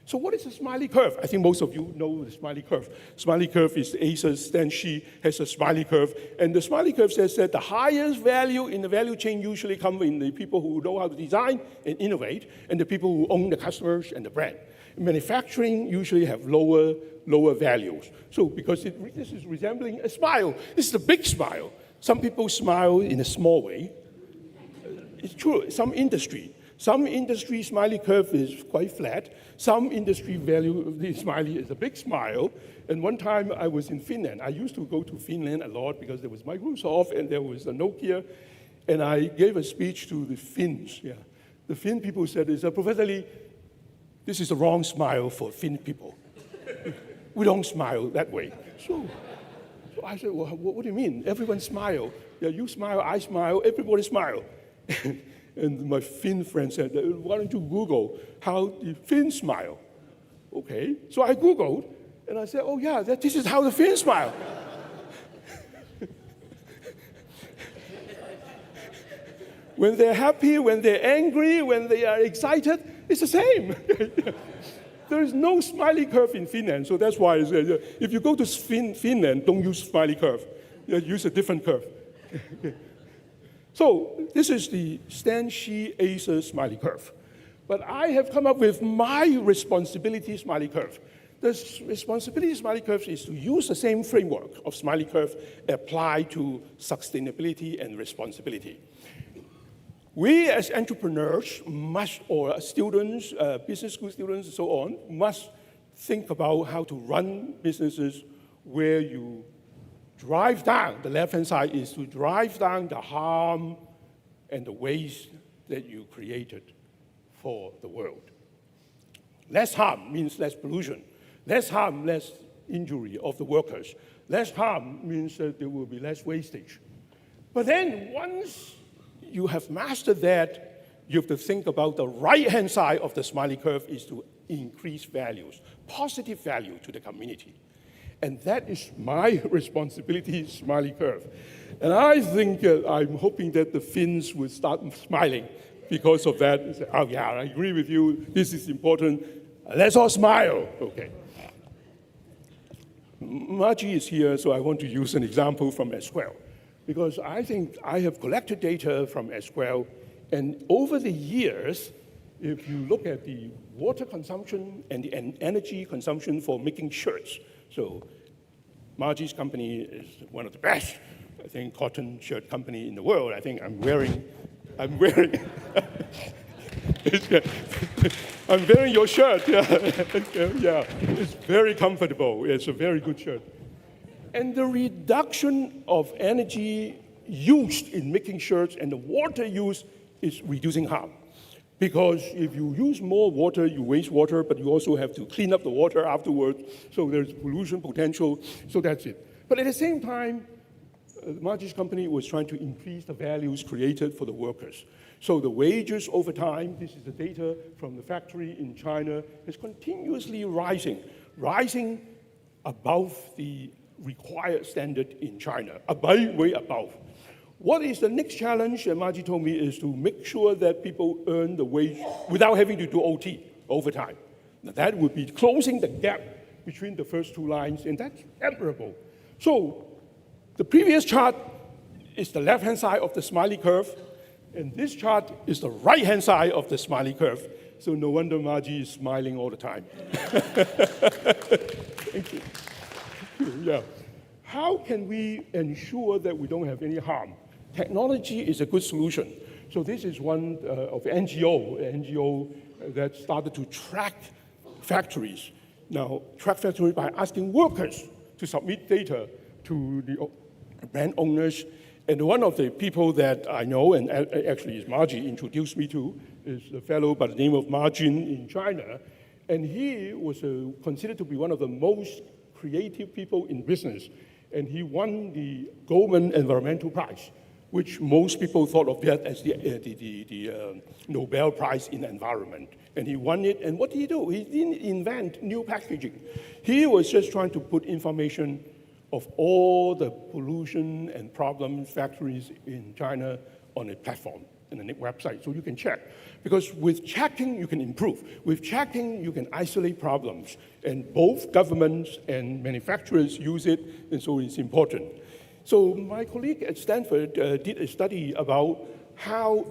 So what is the smiley curve? I think most of you know the smiley curve. Smiley curve is ACES, Stan Shi has a smiley curve. And the smiley curve says that the highest value in the value chain usually come in the people who know how to design and innovate, and the people who own the customers and the brand. Manufacturing usually have lower values. So because this is resembling a smile, this is a big smile. Some people smile in a small way. It's true, some industry smiley curve is quite flat. Some industry value the smiley is a big smile. And one time I was in Finland. I used to go to Finland a lot because there was Microsoft and there was a Nokia. And I gave a speech to the Finns. Yeah. The Finn people said, Professor Lee, this is the wrong smile for Finn people. We don't smile that way. So I said, well, what do you mean? Everyone smile. Yeah, you smile, I smile, everybody smile. And my Finn friend said, why don't you Google how the Finns smile? Okay, so I Googled, and I said, oh yeah, this is how the Finns smile. When they're happy, when they're angry, when they are excited, it's the same. There is no smiley curve in Finland, so that's why if you go to Finland, don't use smiley curve. Use a different curve. So this is the Stan Shi ACES smiley curve. But I have come up with my responsibility smiley curve. The responsibility smiley curve is to use the same framework of smiley curve applied to sustainability and responsibility. We as entrepreneurs must, or students, business school students and so on, must think about how to run businesses where you drive down, the left-hand side is to drive down the harm and the waste that you created for the world. Less harm means less pollution. Less harm, less injury of the workers. Less harm means that there will be less wastage. But then once you have mastered that, you have to think about the right-hand side of the smiley curve is to increase values, positive value to the community. And that is my responsibility, smiley curve. And I think, I'm hoping that the Finns will start smiling because of that. Say, oh yeah, I agree with you, this is important. Let's all smile. Okay. Margie is here, so I want to use an example from SQL, because I think I have collected data from SQL, and over the years, if you look at the water consumption and the energy consumption for making shirts, so Margie's company is one of the best, I think, cotton shirt company in the world. I think I'm wearing I'm wearing your shirt. Yeah. Yeah, it's very comfortable. It's a very good shirt. And the reduction of energy used in making shirts and the water use is reducing harm. Because if you use more water, you waste water, but you also have to clean up the water afterwards, so there's pollution potential, so that's it. But at the same time, Margie's company was trying to increase the values created for the workers. So the wages over time, this is the data from the factory in China, is continuously rising above the required standard in China, way above. What is the next challenge, Margie told me, is to make sure that people earn the wage without having to do OT, overtime. Now that would be closing the gap between the first two lines, and that's admirable. So the previous chart is the left-hand side of the smiley curve, and this chart is the right-hand side of the smiley curve. So no wonder Margie is smiling all the time. Thank you. Yeah. How can we ensure that we don't have any harm? Technology is a good solution. So this is one of NGO that started to track factories. Now, track factories by asking workers to submit data to the brand owners. And one of the people that I know, and actually is Margie introduced me to, is a fellow by the name of Margin in China. And he was considered to be one of the most creative people in business. And he won the Goldman Environmental Prize, which most people thought of that as the Nobel Prize in Environment. And he won it, and what did he do? He didn't invent new packaging. He was just trying to put information of all the pollution and problem factories in China on a platform, in a website, so you can check. Because with checking, you can improve. With checking, you can isolate problems. And both governments and manufacturers use it, and so it's important. So my colleague at Stanford did a study about how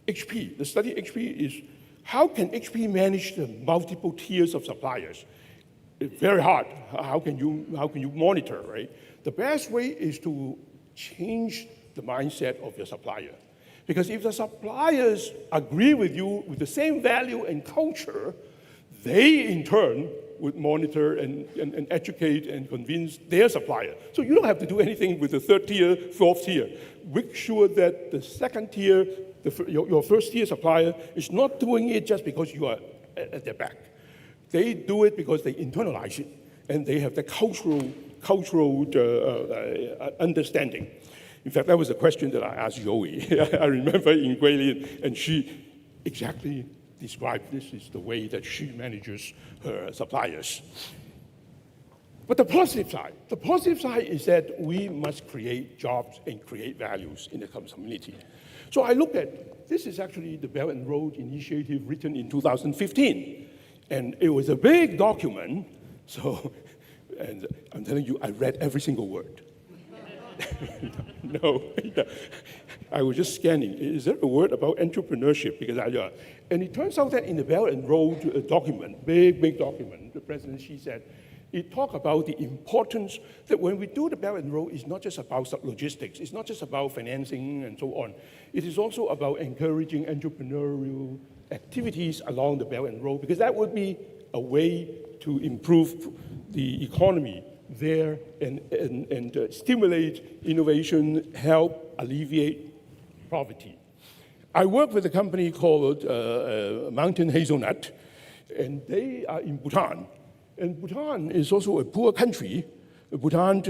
HP, the study HP is, how can HP manage the multiple tiers of suppliers? It's very hard. How can you monitor, right? The best way is to change the mindset of your supplier. Because if the suppliers agree with you with the same value and culture, they in turn would monitor and educate and convince their supplier. So you don't have to do anything with the third tier, fourth tier. Make sure that the second tier, your first tier supplier is not doing it just because you are at their back. They do it because they internalize it, and they have the cultural understanding. In fact, that was a question that I asked Zoe. I remember in Guilin, and she exactly described this is the way that she manages her suppliers. But the positive side is that we must create jobs and create values in the community. So I looked at, this is actually the Belt and Road Initiative written in 2015. And it was a big document, so, and I'm telling you, I read every single word. No, I was just scanning. Is there a word about entrepreneurship? Because and it turns out that in the Belt and Road document, big document, the President Xi said, it talked about the importance that when we do the Belt and Road, it's not just about logistics, it's not just about financing and so on. It is also about encouraging entrepreneurial activities along the Belt and Road, because that would be a way to improve the economy there and stimulate innovation, help alleviate poverty. I work with a company called Mountain Hazelnut, and they are in Bhutan. And Bhutan is also a poor country. Bhutan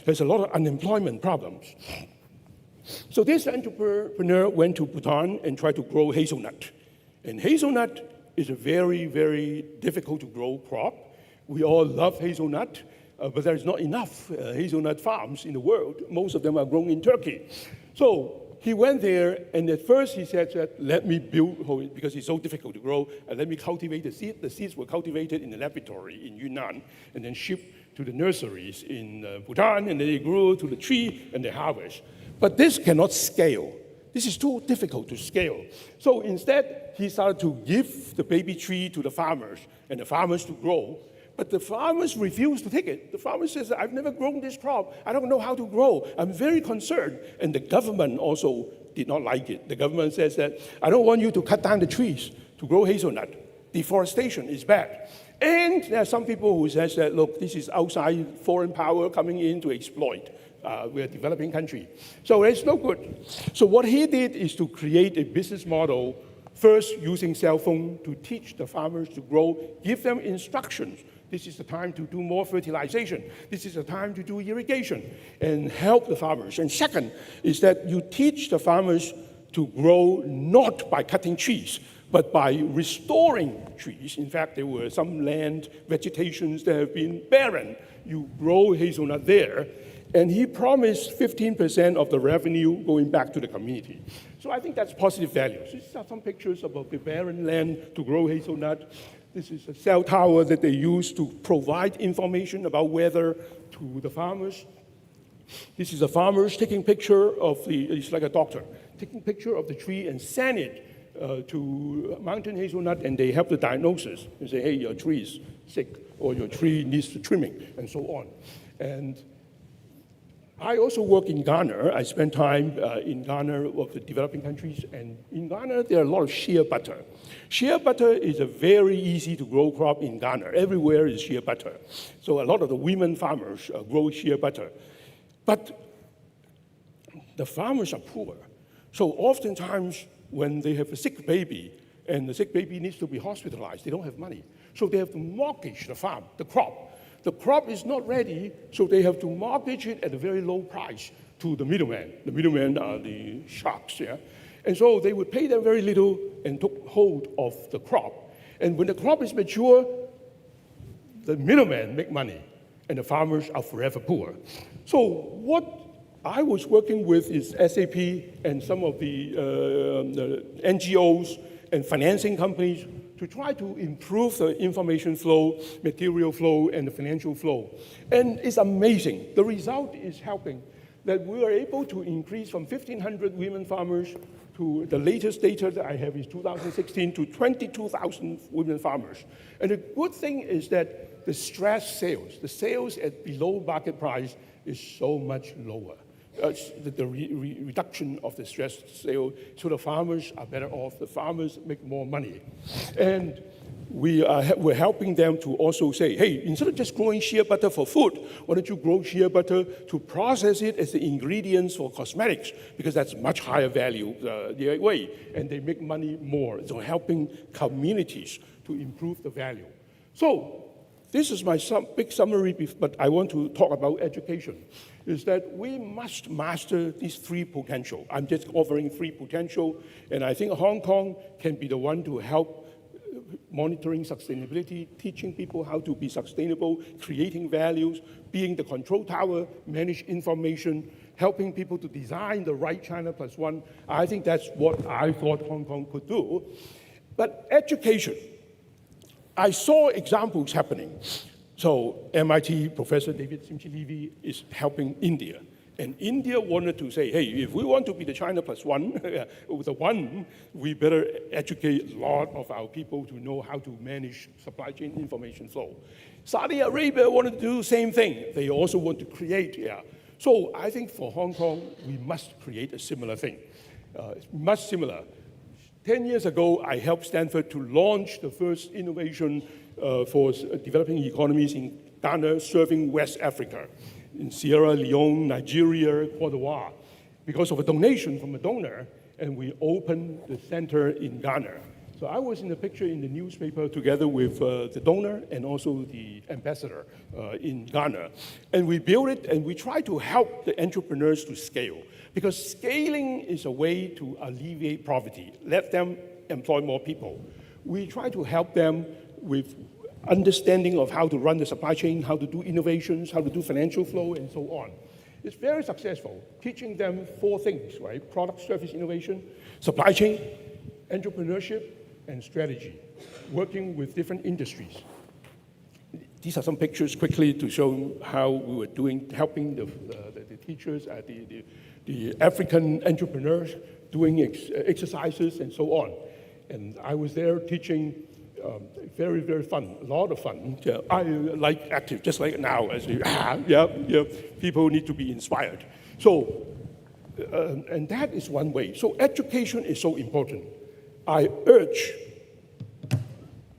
has a lot of unemployment problems. So this entrepreneur went to Bhutan and tried to grow hazelnut. And hazelnut is a very, very difficult to grow crop. We all love hazelnut, but there's not enough hazelnut farms in the world. Most of them are grown in Turkey. So he went there, and at first he said, let me build, because it's so difficult to grow, and let me cultivate the seed. The seeds were cultivated in the laboratory in Yunnan, and then shipped to the nurseries in Bhutan, and then they grew to the tree, and they harvest. But this cannot scale. This is too difficult to scale. So instead, he started to give the baby tree to the farmers, and the farmers to grow. But the farmers refuse to take it. The farmer says, I've never grown this crop. I don't know how to grow. I'm very concerned. And the government also did not like it. The government says that, I don't want you to cut down the trees to grow hazelnut. Deforestation is bad. And there are some people who says that, look, this is outside foreign power coming in to exploit. We're a developing country. So it's no good. So what he did is to create a business model, first using cell phone to teach the farmers to grow, give them instructions. This is the time to do more fertilization. This is the time to do irrigation, and help the farmers. And second is that you teach the farmers to grow not by cutting trees, but by restoring trees. In fact, there were some land vegetations that have been barren. You grow hazelnut there. And he promised 15% of the revenue going back to the community. So I think that's positive values. These are some pictures of the barren land to grow hazelnut. This is a cell tower that they use to provide information about weather to the farmers. This is a farmer taking picture of it's like a doctor, taking picture of the tree and send it to mountain hazelnut, and they help the diagnosis and say, hey, your tree is sick, or your tree needs trimming, and so on. And I also work in Ghana. I spent time in Ghana of the developing countries, and in Ghana there are a lot of shea butter. Shea butter is a very easy to grow crop in Ghana. Everywhere is shea butter. So a lot of the women farmers grow shea butter. But the farmers are poor. So oftentimes when they have a sick baby, and the sick baby needs to be hospitalized, they don't have money. So they have to mortgage the farm, the crop. The crop is not ready, so they have to mortgage it at a very low price to the middleman. The middlemen are the sharks, yeah? And so they would pay them very little and took hold of the crop. And when the crop is mature, the middlemen make money, and the farmers are forever poor. So what I was working with is SAP and some of the NGOs and financing companies to try to improve the information flow, material flow, and the financial flow. And it's amazing. The result is helping that we are able to increase from 1,500 women farmers to the latest data that I have is 2016 to 22,000 women farmers. And the good thing is that the stress sales, the sales at below market price is so much lower. The reduction of the stress sale, so the farmers are better off, the farmers make more money. And we're helping them to also say, hey, instead of just growing shea butter for food, why don't you grow shea butter to process it as the ingredients for cosmetics, because that's much higher value the way, and they make money more. So helping communities to improve the value. So this is my big summary, but I want to talk about education, is that we must master these three potential. I'm just offering three potential, and I think Hong Kong can be the one to help monitoring sustainability, teaching people how to be sustainable, creating values, being the control tower, manage information, helping people to design the right China plus one. I think that's what I thought Hong Kong could do. But education, I saw examples happening. So MIT Professor David Simchi-Levy is helping India. And India wanted to say, hey, if we want to be the China plus one, the one, we better educate a lot of our people to know how to manage supply chain information flow. Saudi Arabia wanted to do the same thing. They also want to create, So I think for Hong Kong, we must create a similar thing, much similar. 10 years ago, I helped Stanford to launch the first innovation for developing economies in Ghana, serving West Africa, in Sierra Leone, Nigeria, Cote d'Ivoire, because of a donation from a donor, and we opened the center in Ghana. So I was in the picture in the newspaper together with the donor and also the ambassador in Ghana. And we built it, and we try to help the entrepreneurs to scale, because scaling is a way to alleviate poverty, let them employ more people. We try to help them with understanding of how to run the supply chain, how to do innovations, how to do financial flow, and so on. It's very successful, teaching them 4 things, right? Product service innovation, supply chain, entrepreneurship, and strategy, working with different industries. These are some pictures quickly to show how we were doing, helping the teachers, the African entrepreneurs doing exercises and so on. And I was there teaching, very, very fun, a lot of fun. I like active, just like now, as people need to be inspired. So, and that is one way. So education is so important. I urge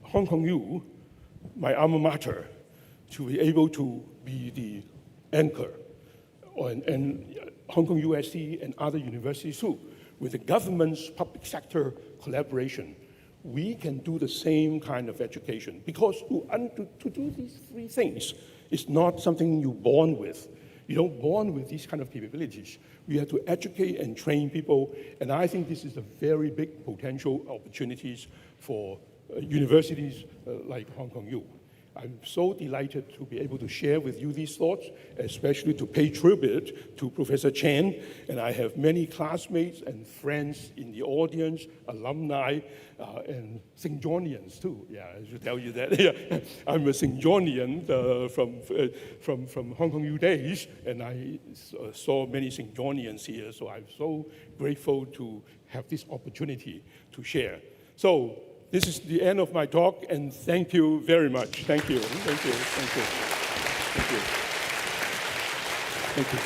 Hong Kong U, my alma mater, to be able to be the anchor, and Hong Kong USC and other universities too, with the government's public sector collaboration. We can do the same kind of education, because to do these 3 things is not something you're born with. You don't born with these kind of capabilities. We have to educate and train people, and I think this is a very big potential opportunities for universities like Hong Kong U. I'm so delighted to be able to share with you these thoughts, especially to pay tribute to Professor Chen. And I have many classmates and friends in the audience, alumni, and St. Johnians too. Yeah, I should tell you that. Yeah. I'm a St. Johnian from Hong Kong U days, and I saw many St. Johnians here, so I'm so grateful to have this opportunity to share. So, this is the end of my talk, and thank you very much. Thank you. Thank you. Thank you. Thank you. Thank you.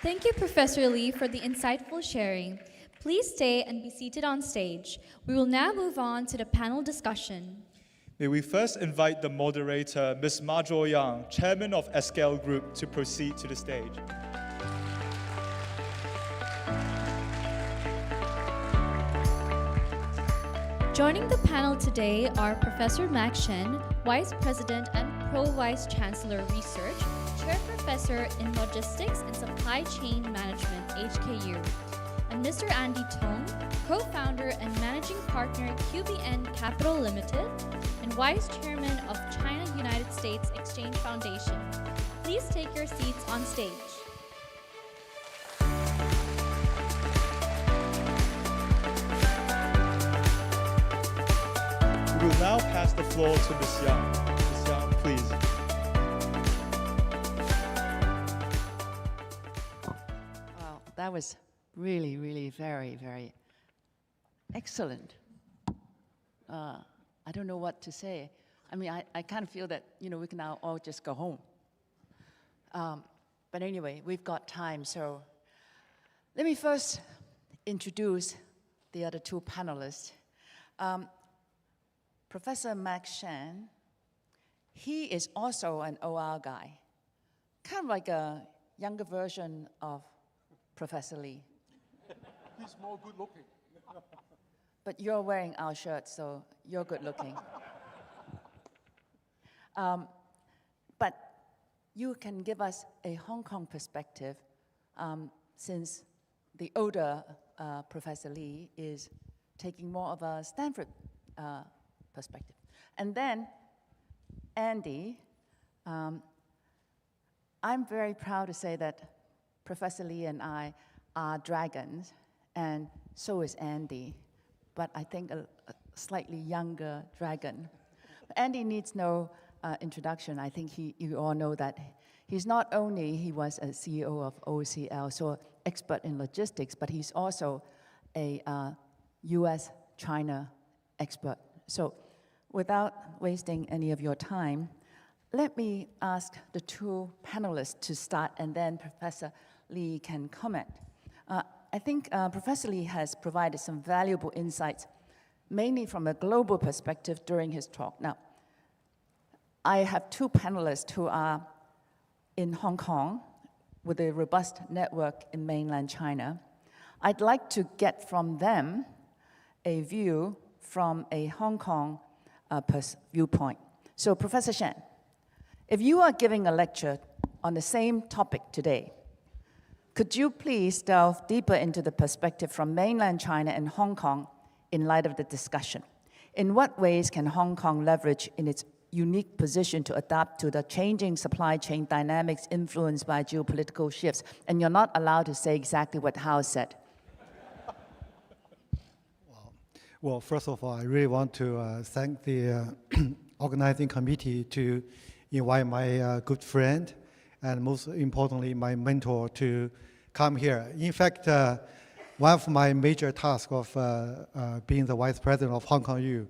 Thank you, Professor Lee, for the insightful sharing. Please stay and be seated on stage. We will now move on to the panel discussion. May we first invite the moderator, Ms. Ma Zhuoyang, Chairman of SKL Group, to proceed to the stage. Joining the panel today are Professor Max Chen, Vice President and Pro-Vice Chancellor Research, Chair Professor in Logistics and Supply Chain Management, HKU, and Mr. Andy Tong, Co-founder and Managing Partner, QBN Capital Limited, and Vice Chairman of China-United States Exchange Foundation. Please take your seats on stage. We will now pass the floor to Ms. Yang. Ms. Yang, please. Wow, that was really, really very, very excellent. I don't know what to say. I mean, I kind of feel that, we can now all just go home. But anyway, we've got time, so let me first introduce the other 2 panelists. Professor Max Chen, he is also an OR guy, kind of like a younger version of Professor Lee. He's more good looking. But you're wearing our shirt, so you're good looking. But you can give us a Hong Kong perspective, since the older Professor Lee is taking more of a Stanford perspective. And then, Andy, I'm very proud to say that Professor Lee and I are dragons, and so is Andy, but I think a slightly younger dragon. Andy needs no introduction. I think you all know that he's not only, he was a CEO of OCL, so expert in logistics, but he's also a US-China expert. So without wasting any of your time, let me ask the 2 panelists to start, and then Professor Lee can comment. I think Professor Lee has provided some valuable insights, mainly from a global perspective during his talk. Now, I have 2 panelists who are in Hong Kong with a robust network in mainland China. I'd like to get from them a view from a Hong Kong viewpoint. So, Professor Chen, if you are giving a lecture on the same topic today, could you please delve deeper into the perspective from mainland China and Hong Kong in light of the discussion? In what ways can Hong Kong leverage in its unique position to adapt to the changing supply chain dynamics influenced by geopolitical shifts? And you're not allowed to say exactly what Hau said. Well, first of all, I really want to thank the organizing committee to invite my good friend and most importantly, my mentor to come here. In fact, one of my major tasks of being the vice president of Hong Kong U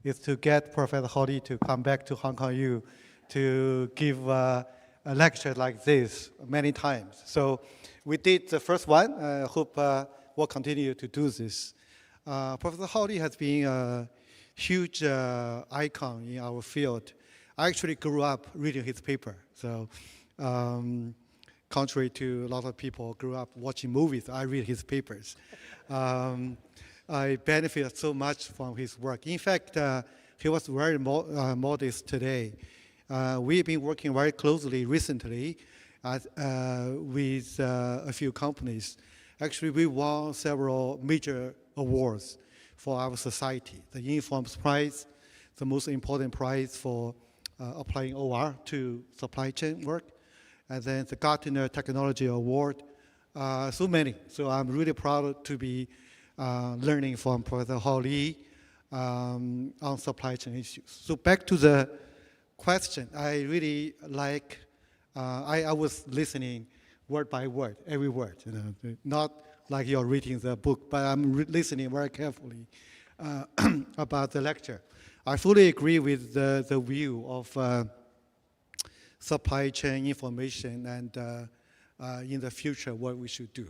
is to get Professor Hau Lee to come back to Hong Kong U to give a lecture like this many times. So we did the first one. I hope we'll continue to do this. Professor Hau Lee has been a huge icon in our field. I actually grew up reading his paper. So contrary to a lot of people grew up watching movies, I read his papers. I benefited so much from his work. In fact, he was very modest today. We've been working very closely recently with a few companies. Actually, we won several major awards for our society. The Informs Prize, the most important prize for applying OR to supply chain work, and then the Gartner Technology Award, so many. So I'm really proud to be learning from Professor Hau Lee on supply chain issues. So back to the question, I really like, I was listening word by word, every word, not like you're reading the book, but I'm listening very carefully about the lecture. I fully agree with the view of supply chain information and in the future what we should do.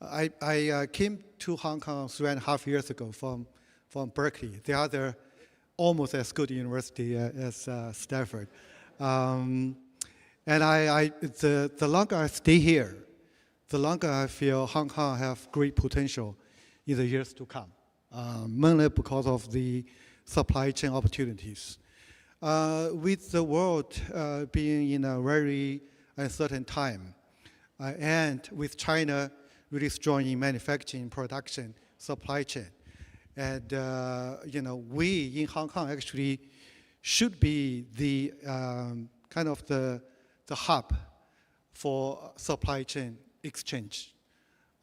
I came to Hong Kong 3.5 years ago from Berkeley, the other almost as good university as Stanford. And the longer I stay here, the longer I feel Hong Kong have great potential in the years to come, mainly because of the supply chain opportunities. With the world being in a very uncertain time, and with China really strong in manufacturing, production, supply chain, and we in Hong Kong actually should be the kind of the hub for supply chain exchange.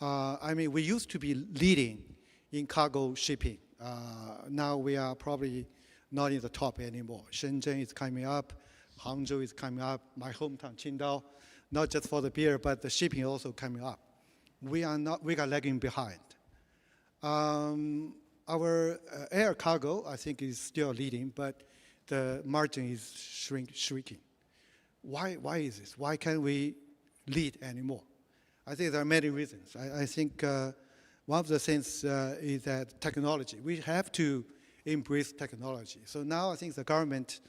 I mean, we used to be leading in cargo shipping. Now we are probably not in the top anymore. Shenzhen is coming up, Hangzhou is coming up, my hometown Qingdao, not just for the beer, but the shipping also coming up. We are lagging behind. Our air cargo, I think, is still leading, but the margin is shrinking. Why is this? Why can't we lead anymore? I think there are many reasons. I think one of the things is that technology. We have to embrace technology. So now I think the government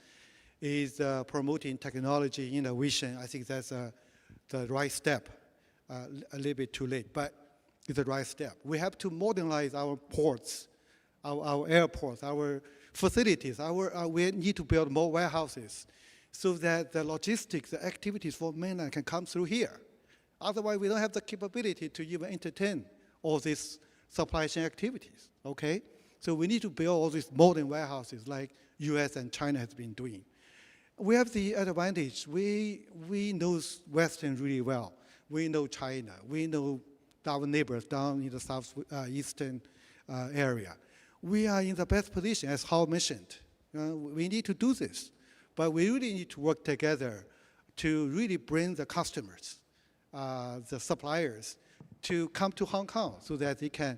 is promoting technology innovation. I think that's the right step. A little bit too late, but it's the right step. We have to modernize our ports, our airports, our facilities. We need to build more warehouses so that the logistics, the activities for mainland can come through here. Otherwise, we don't have the capability to even entertain all these supply chain activities, okay? So we need to build all these modern warehouses like US and China has been doing. We have the advantage. We know Western really well. We know China. We know our neighbors down in the southeastern area. We are in the best position, as Hau mentioned. We need to do this. But we really need to work together to really bring the customers, the suppliers, to come to Hong Kong so that they can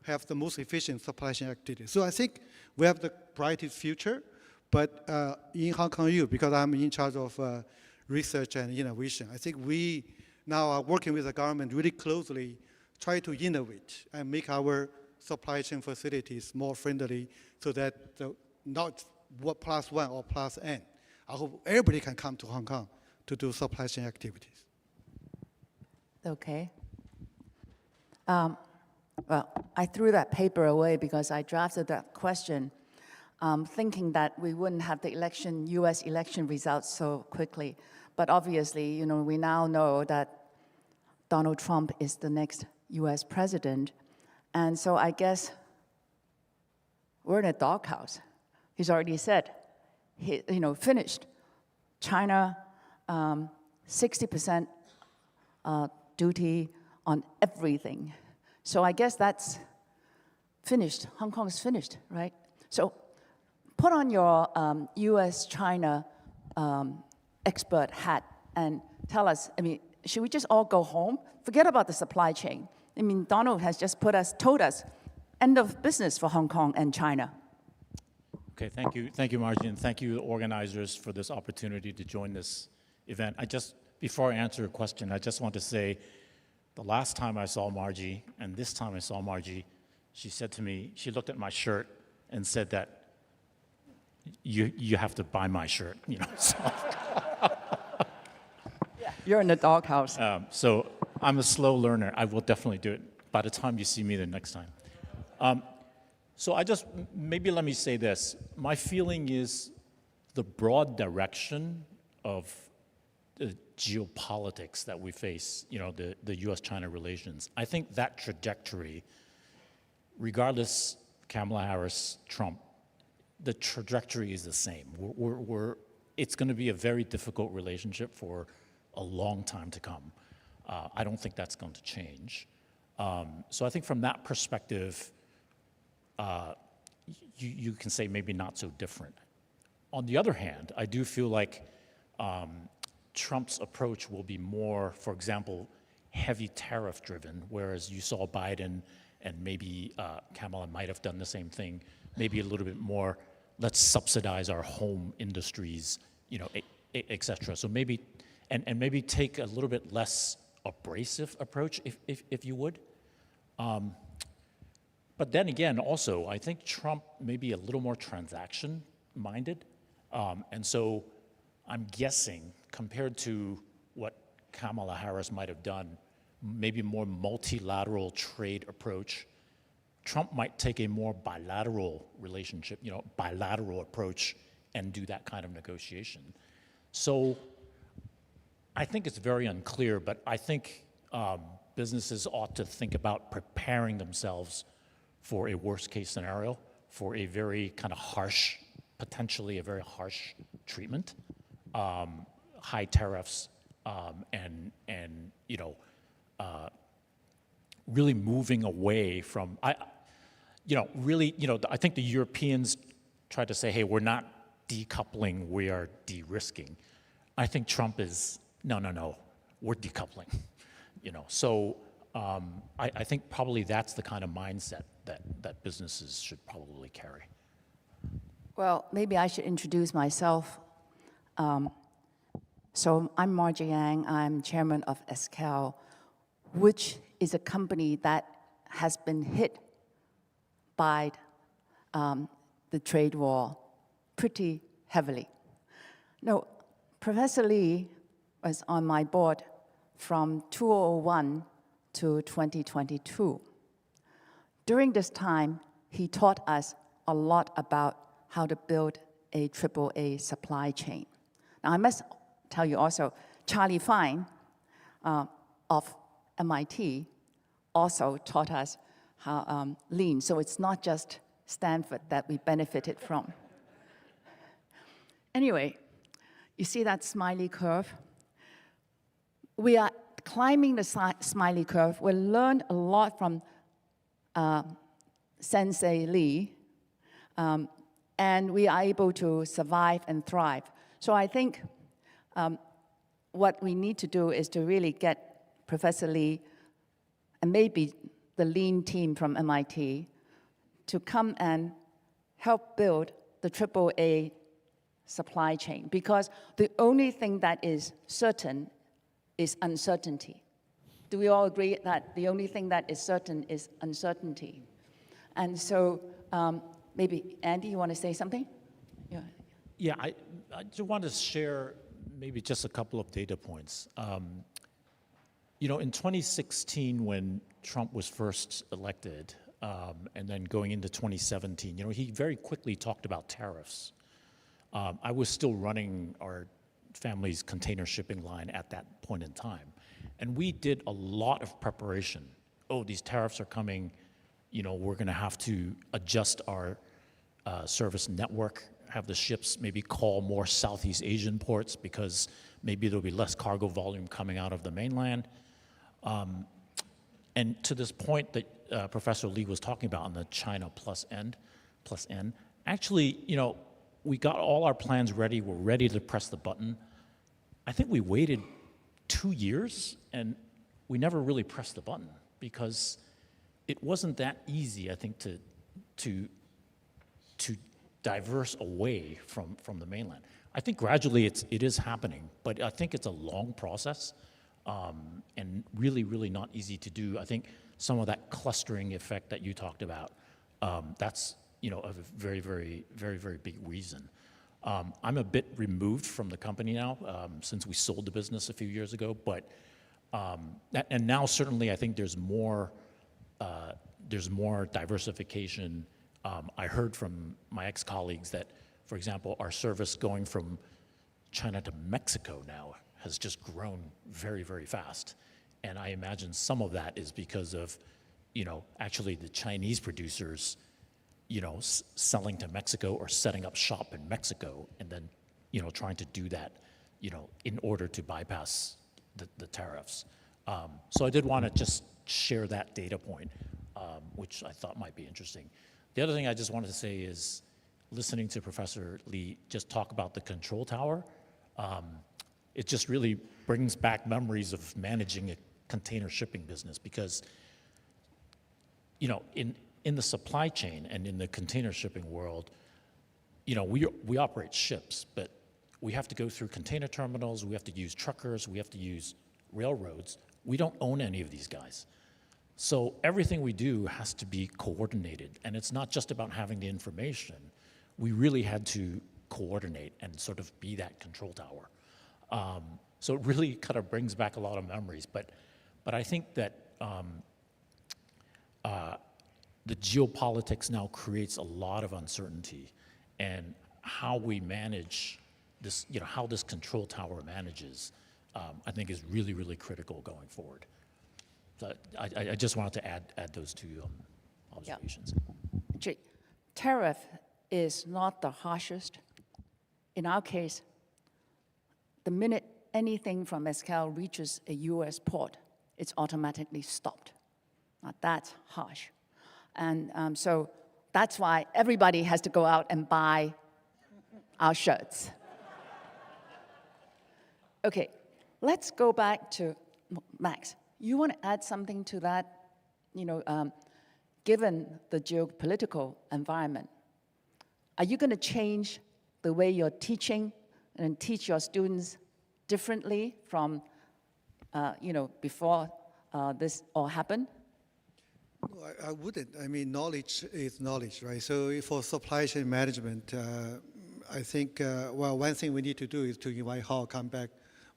have the most efficient supply chain activity. So I think we have the brightest future, but in Hong Kong U, because I'm in charge of research and innovation, I think we now are working with the government really closely, try to innovate and make our supply chain facilities more friendly so that not +1 or +N. I hope everybody can come to Hong Kong to do supply chain activities. Okay. Well, I threw that paper away because I drafted that question thinking that we wouldn't have the US election results so quickly. But obviously, we now know that Donald Trump is the next US president. And so I guess we're in a doghouse. He's already said, finished. China, 60% duty on everything. So I guess that's finished. Hong Kong is finished, right? So put on your US-China expert hat and tell us, should we just all go home? Forget about the supply chain. Donald has just told us, end of business for Hong Kong and China. Okay, thank you, Margie, and thank you, organizers, for this opportunity to join this event. Before I answer your question, I just want to say, the last time I saw Margie, and this time I saw Margie, she said to me, she looked at my shirt and said that, you have to buy my shirt, So. You're in the doghouse. So I'm a slow learner. I will definitely do it by the time you see me the next time. So maybe let me say this. My feeling is the broad direction of the geopolitics that we face, the US-China relations. I think that trajectory, regardless Kamala Harris, Trump, the trajectory is the same. It's going to be a very difficult relationship for a long time to come. I don't think that's going to change. So I think from that perspective, you can say maybe not so different. On the other hand, I do feel like Trump's approach will be more, for example, heavy tariff driven, whereas you saw Biden and maybe Kamala might have done the same thing, maybe a little bit more, let's subsidize our home industries, et cetera. So maybe, and maybe take a little bit less abrasive approach, if you would. But then again, also, I think Trump may be a little more transaction-minded. And so I'm guessing, compared to what Kamala Harris might have done, maybe more multilateral trade approach, Trump might take a more bilateral relationship, bilateral approach and do that kind of negotiation. So I think it's very unclear, but I think businesses ought to think about preparing themselves for a worst case scenario, for a very kind of harsh, potentially a very harsh treatment, high tariffs, and really moving away from, I think the Europeans tried to say, hey, we're not decoupling, we are de-risking. I think Trump is, no, we're decoupling. So I think probably that's the kind of mindset that businesses should probably carry. Well, maybe I should introduce myself. So I'm Margie Yang. I'm chairman of SCAL, which is a company that has been hit by the trade war pretty heavily. No, Professor Lee was on my board from 2001 to 2022. During this time, he taught us a lot about how to build a AAA supply chain. Now, I must tell you also, Charlie Fine of MIT also taught us how lean. So it's not just Stanford that we benefited from. Anyway, you see that smiley curve? We are climbing the smiley curve. We learned a lot from Sensei Lee, and we are able to survive and thrive. So I think what we need to do is to really get Professor Lee and maybe the lean team from MIT to come and help build the AAA supply chain, because the only thing that is certain is uncertainty. Do we all agree that the only thing that is certain is uncertainty? And so maybe, Andy, you want to say something? Yeah, I just want to share maybe just a couple of data points. In 2016, when Trump was first elected, and then going into 2017, he very quickly talked about tariffs. I was still running our family's container shipping line at that point in time. And we did a lot of preparation. Oh, these tariffs are coming. We're going to have to adjust our service network, have the ships maybe call more Southeast Asian ports because maybe there'll be less cargo volume coming out of the mainland. And to this point that Professor Lee was talking about on the China plus N, actually, you know, we got all our plans ready, we're ready to press the button. I think we waited 2 years and we never really pressed the button because it wasn't that easy, I think, to diverse away from the mainland. I think gradually it is happening, but I think it's a long process and really, really not easy to do. I think some of that clustering effect that you talked about, that's, you know, a very, very, very, very big reason. I'm a bit removed from the company now since we sold the business a few years ago, but and now certainly I think there's more diversification. I heard from my ex-colleagues that, for example, our service going from China to Mexico now has just grown very, very fast. And I imagine some of that is because of, you know, actually the Chinese producers, you know, selling to Mexico or setting up shop in Mexico and then, you know, trying to do that, you know, in order to bypass the tariffs. So I did want to just share that data point, which I thought might be interesting. The other thing I just wanted to say is, listening to Professor Lee just talk about the control tower, it just really brings back memories of managing a container shipping business because, you know, in the supply chain and in the container shipping world, you know, we operate ships, but we have to go through container terminals, we have to use truckers, we have to use railroads. We don't own any of these guys. So everything we do has to be coordinated, and it's not just about having the information. We really had to coordinate and sort of be that control tower. So it really kind of brings back a lot of memories, but I think that the geopolitics now creates a lot of uncertainty, and how we manage this, you know, how this control tower manages, I think is really, really critical going forward. So I just wanted to add those two observations. Yeah. Tariff is not the harshest. In our case, the minute anything from Moscow reaches a US port, it's automatically stopped. Now that's harsh. And so that's why everybody has to go out and buy our shirts. Okay, let's go back to Max. You want to add something to that? You know, given the geopolitical environment, are you going to change the way you're teaching and teach your students differently from, you know, before this all happened? No, I wouldn't. I mean, knowledge is knowledge, right? So for supply chain management, I think, well, one thing we need to do is to invite Hau come back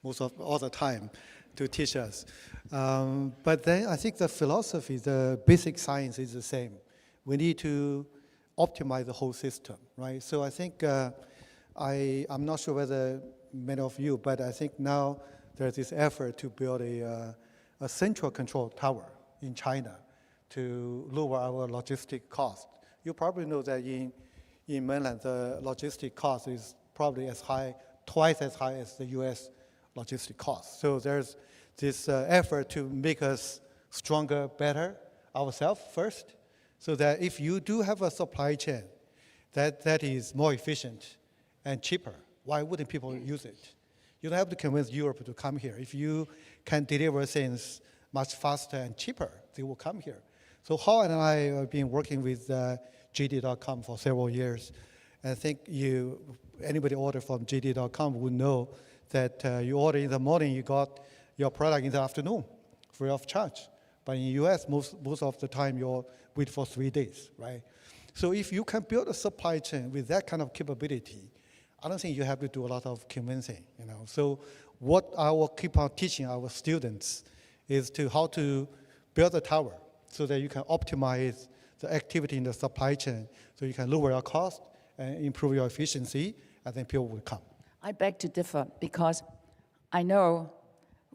all the time to teach us. But then I think the philosophy, the basic science is the same. We need to optimize the whole system, right? So I think, I'm not sure whether many of you, but I think now there's this effort to build a central control tower in China to lower our logistic cost. You probably know that in mainland, the logistic cost is probably twice as high as the US logistic cost. So there's this effort to make us stronger, better ourselves first, so that if you do have a supply chain that is more efficient and cheaper, why wouldn't people use it? You don't have to convince Europe to come here. If you can deliver things much faster and cheaper, they will come here. So Hau and I have been working with JD.com for several years. I think anybody order from JD.com would know that you order in the morning, you got your product in the afternoon, free of charge. But in the US, most of the time, you'll wait for 3 days, right? So if you can build a supply chain with that kind of capability, I don't think you have to do a lot of convincing, you know. So what I will keep on teaching our students is how to build a tower so that you can optimize the activity in the supply chain, so you can lower your cost and improve your efficiency, and then people will come. I beg to differ because I know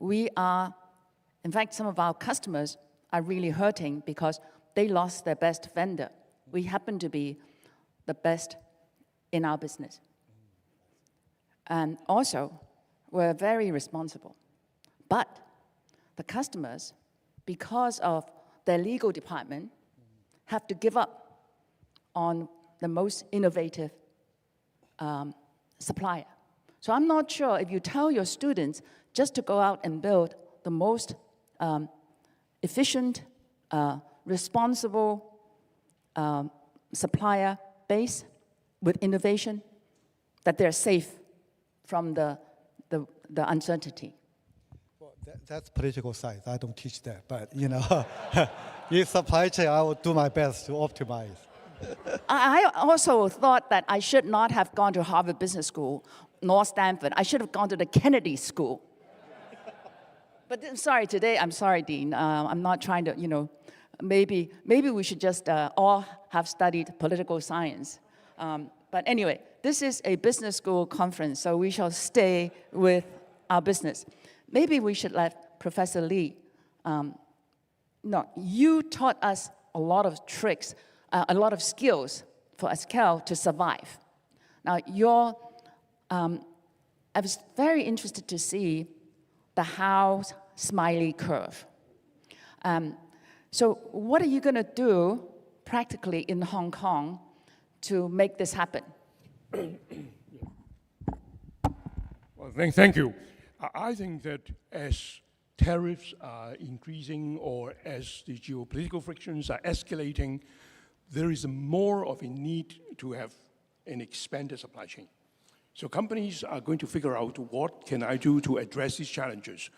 in fact, some of our customers are really hurting because they lost their best vendor. We happen to be the best in our business. And also, we're very responsible. But the customers, because of their legal department, have to give up on the most innovative supplier. So I'm not sure if you tell your students just to go out and build the most efficient, responsible supplier base with innovation, that they're safe from the uncertainty. Well, that's political science. I don't teach that, but in supply chain, I will do my best to optimize. I also thought that I should not have gone to Harvard Business School nor Stanford. I should have gone to the Kennedy School. But I'm sorry, Dean. I'm not trying to, maybe we should just all have studied political science. But anyway, this is a business school conference, so we shall stay with our business. Maybe we should let Professor Lee. No, you taught us a lot of tricks, a lot of skills for SCAL to survive. Now, I was very interested to see the Hau smiley curve. So what are you going to do practically in Hong Kong to make this happen? Well, thank you. I think that as tariffs are increasing or as the geopolitical frictions are escalating, there is more of a need to have an expanded supply chain. So companies are going to figure out, what can I do to address these challenges?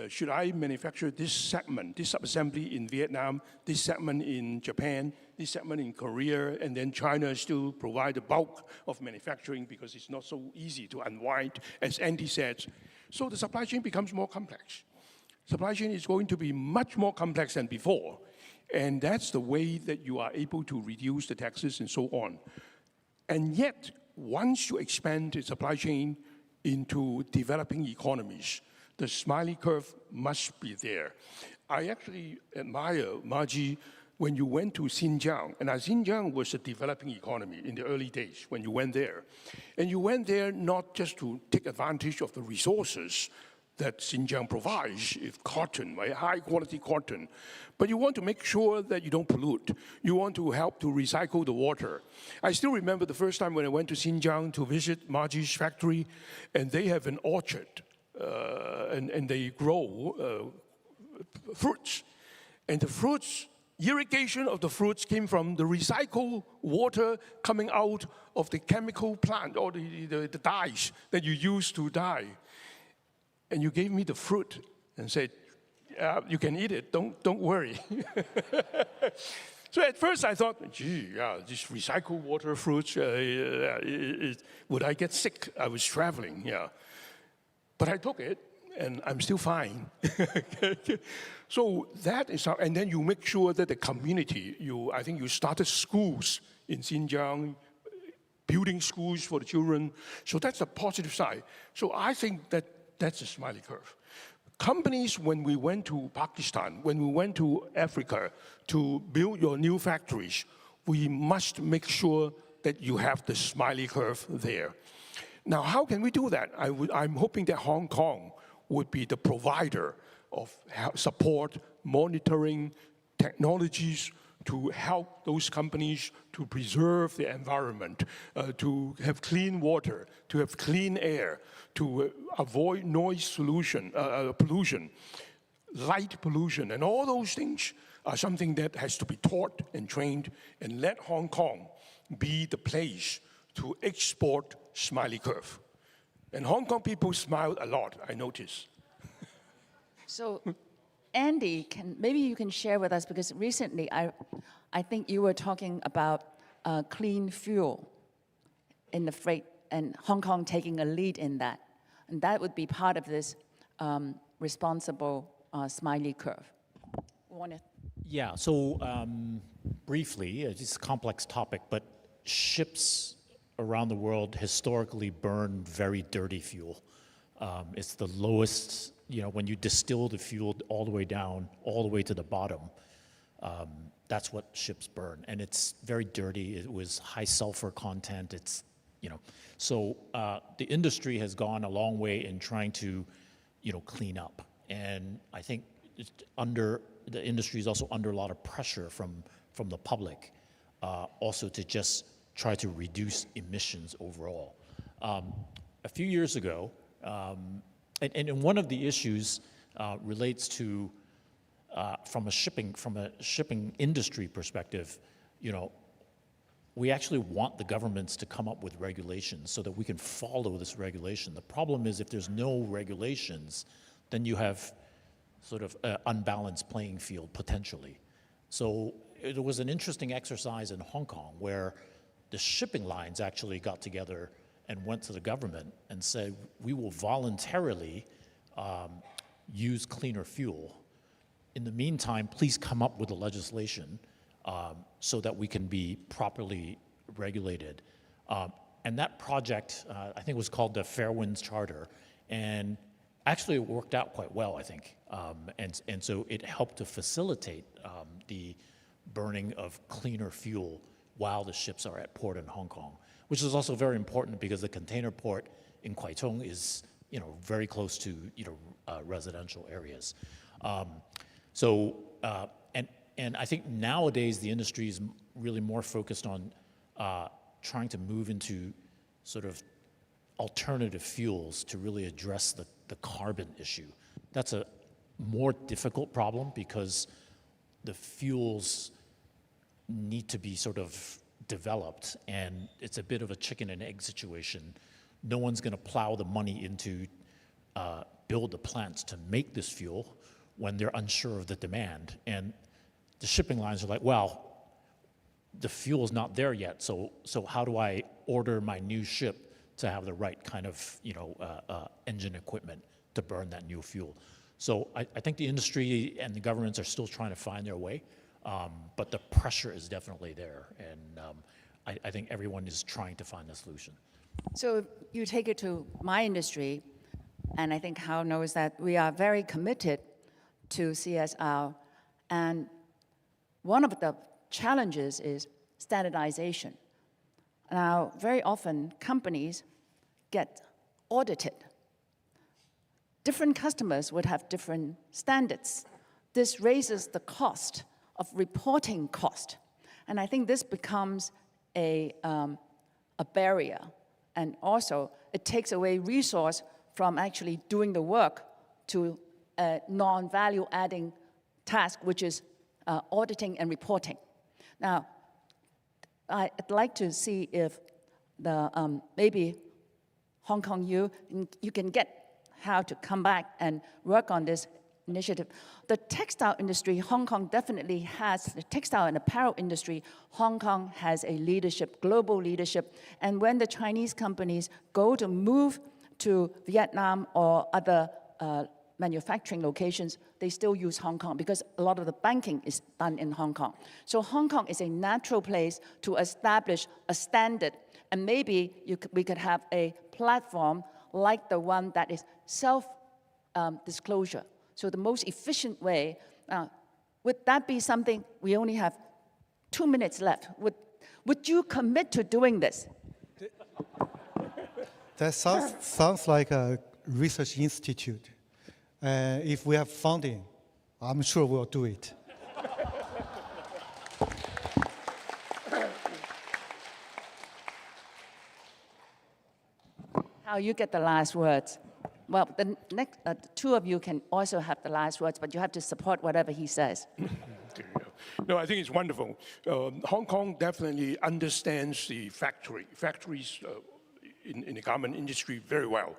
Should I manufacture this segment, this subassembly in Vietnam, this segment in Japan, this segment in Korea, and then China still provide the bulk of manufacturing because it's not so easy to unwind, as Andy said. So the supply chain becomes more complex. Supply chain is going to be much more complex than before. And that's the way that you are able to reduce the taxes and so on. And yet, once you expand the supply chain into developing economies, the smiley curve must be there. I actually admire, Margie, when you went to Xinjiang, and Xinjiang was a developing economy in the early days when you went there. And you went there not just to take advantage of the resources that Xinjiang provides, if cotton, right? High quality cotton. But you want to make sure that you don't pollute. You want to help to recycle the water. I still remember the first time when I went to Xinjiang to visit Margie's factory, and they have an orchard, and they grow fruits. And the fruits, irrigation of the fruits came from the recycled water coming out of the chemical plant, or the dyes that you use to dye. And you gave me the fruit and said, you can eat it, don't worry. So at first I thought, gee, this recycled water fruits, would I get sick? I was traveling, But I took it, and I'm still fine. So that is how, and then you make sure that the community, I think you started schools in Xinjiang, building schools for the children. So that's a positive side. So I think that's a smiley curve. Companies, when we went to Pakistan, when we went to Africa to build your new factories, we must make sure that you have the smiley curve there. Now, how can we do that? I'm hoping that Hong Kong would be the provider of support, monitoring, technologies to help those companies to preserve the environment, to have clean water, to have clean air, to avoid noise pollution, light pollution, and all those things are something that has to be taught and trained, and let Hong Kong be the place to export smiley curve. And Hong Kong people smiled a lot, I noticed. So, Andy, maybe you can share with us, because recently I think you were talking about clean fuel in the freight, and Hong Kong taking a lead in that. And that would be part of this responsible smiley curve. Yeah, so briefly, it's a complex topic, but ships around the world historically burn very dirty fuel. It's the lowest, when you distill the fuel all the way down, all the way to the bottom, That's what ships burn, and it's very dirty. It was high sulfur content. It's, so the industry has gone a long way in trying to, clean up. And I think the industry is also under a lot of pressure from the public, also to just try to reduce emissions overall. A few years ago, and one of the issues relates to from a shipping industry perspective, we actually want the governments to come up with regulations so that we can follow this regulation. The problem is if there's no regulations, then you have sort of an unbalanced playing field potentially. So it was an interesting exercise in Hong Kong where the shipping lines actually got together and went to the government and said, we will voluntarily use cleaner fuel. In the meantime, please come up with the legislation so that we can be properly regulated. And that project, I think, was called the Fair Winds Charter, and actually it worked out quite well, I think. And so it helped to facilitate the burning of cleaner fuel while the ships are at port in Hong Kong, which is also very important because the container port in Kwai Tung is, very close to, residential areas. And I think nowadays the industry is really more focused on trying to move into sort of alternative fuels to really address the carbon issue. That's a more difficult problem because the fuels need to be sort of developed, and it's a bit of a chicken and egg situation. No one's going to plow the money into build the plants to make this fuel when they're unsure of the demand. And the shipping lines are like, well, the fuel's not there yet, so how do I order my new ship to have the right kind of engine equipment to burn that new fuel? So I think the industry and the governments are still trying to find their way, but the pressure is definitely there, and I think everyone is trying to find a solution. So you take it to my industry, and I think Hau knows that we are very committed to CSR, and one of the challenges is standardization. Now, very often companies get audited. Different customers would have different standards. This raises the cost of reporting cost, and I think this becomes a barrier, and also it takes away resource from actually doing the work to a non-value adding task, which is auditing and reporting. Now, I'd like to see if the maybe Hong Kong you can get Hau to come back and work on this initiative. The textile industry, Hong Kong definitely has, the textile and apparel industry, Hong Kong has a leadership, global leadership. And when the Chinese companies go to move to Vietnam or other manufacturing locations, they still use Hong Kong because a lot of the banking is done in Hong Kong. So Hong Kong is a natural place to establish a standard, and maybe we could have a platform like the one that is self-disclosure. So the most efficient way, would that be something, we only have 2 minutes left, would you commit to doing this? That sounds like a research institute. If we have funding, I'm sure we'll do it. Hau, you get the last words. Well, the next two of you can also have the last words, but you have to support whatever he says. No, I think it's wonderful. Hong Kong definitely understands the factories in the garment industry very well.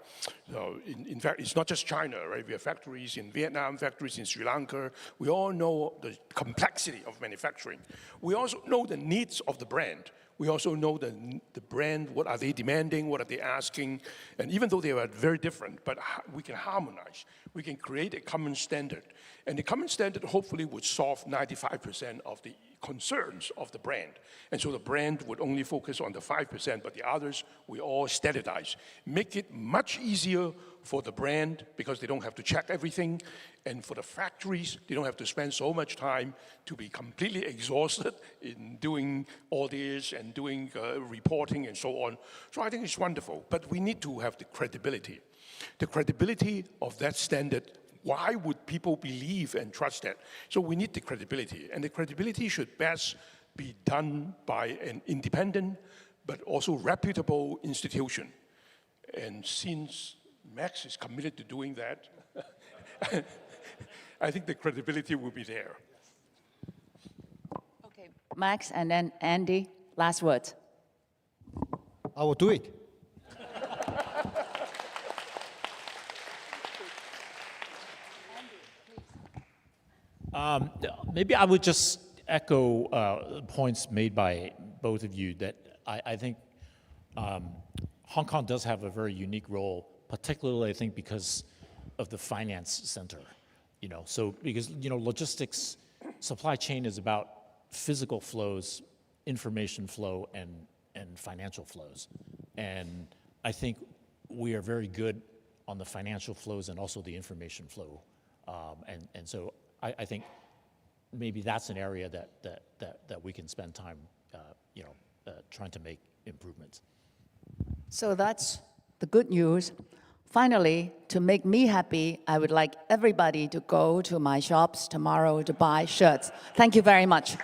In fact, it's not just China, right? We have factories in Vietnam, factories in Sri Lanka. We all know the complexity of manufacturing. We also know the needs of the brand. We also know the brand, what are they demanding, what are they asking, and even though they are very different, but we can harmonize. We can create a common standard. And the common standard hopefully would solve 95% of the concerns of the brand. And so the brand would only focus on the 5%, but the others we all standardize. Make it much easier for the brand because they don't have to check everything. And for the factories, they don't have to spend so much time to be completely exhausted in doing all this and doing reporting and so on. So I think it's wonderful, but we need to have the credibility. The credibility of that standard. Why would people believe and trust that? So we need the credibility, and the credibility should best be done by an independent but also reputable institution. And since Max is committed to doing that, I think the credibility will be there. Okay, Max and then Andy, last words. I will do it. Maybe I would just echo points made by both of you that I think Hong Kong does have a very unique role, particularly I think because of the finance center. So because logistics, supply chain is about physical flows, information flow, and financial flows. And I think we are very good on the financial flows and also the information flow. And so I think maybe that's an area that we can spend time, trying to make improvements. So that's the good news. Finally, to make me happy, I would like everybody to go to my shops tomorrow to buy shirts. Thank you very much.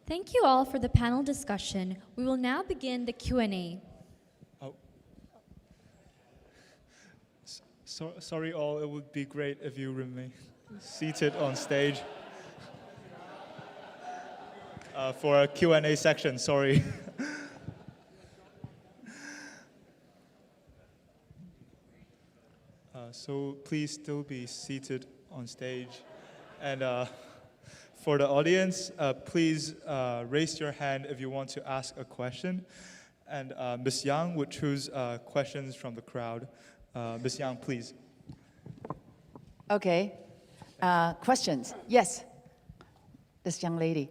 Thank you all for the panel discussion. We will now begin the Q&A. Sorry all, it would be great if you remain seated on stage for a Q&A section, sorry. So please still be seated on stage. And for the audience, please raise your hand if you want to ask a question. And Ms. Yang would choose questions from the crowd. Ms. Yang, please. Okay. Questions? Yes. This young lady.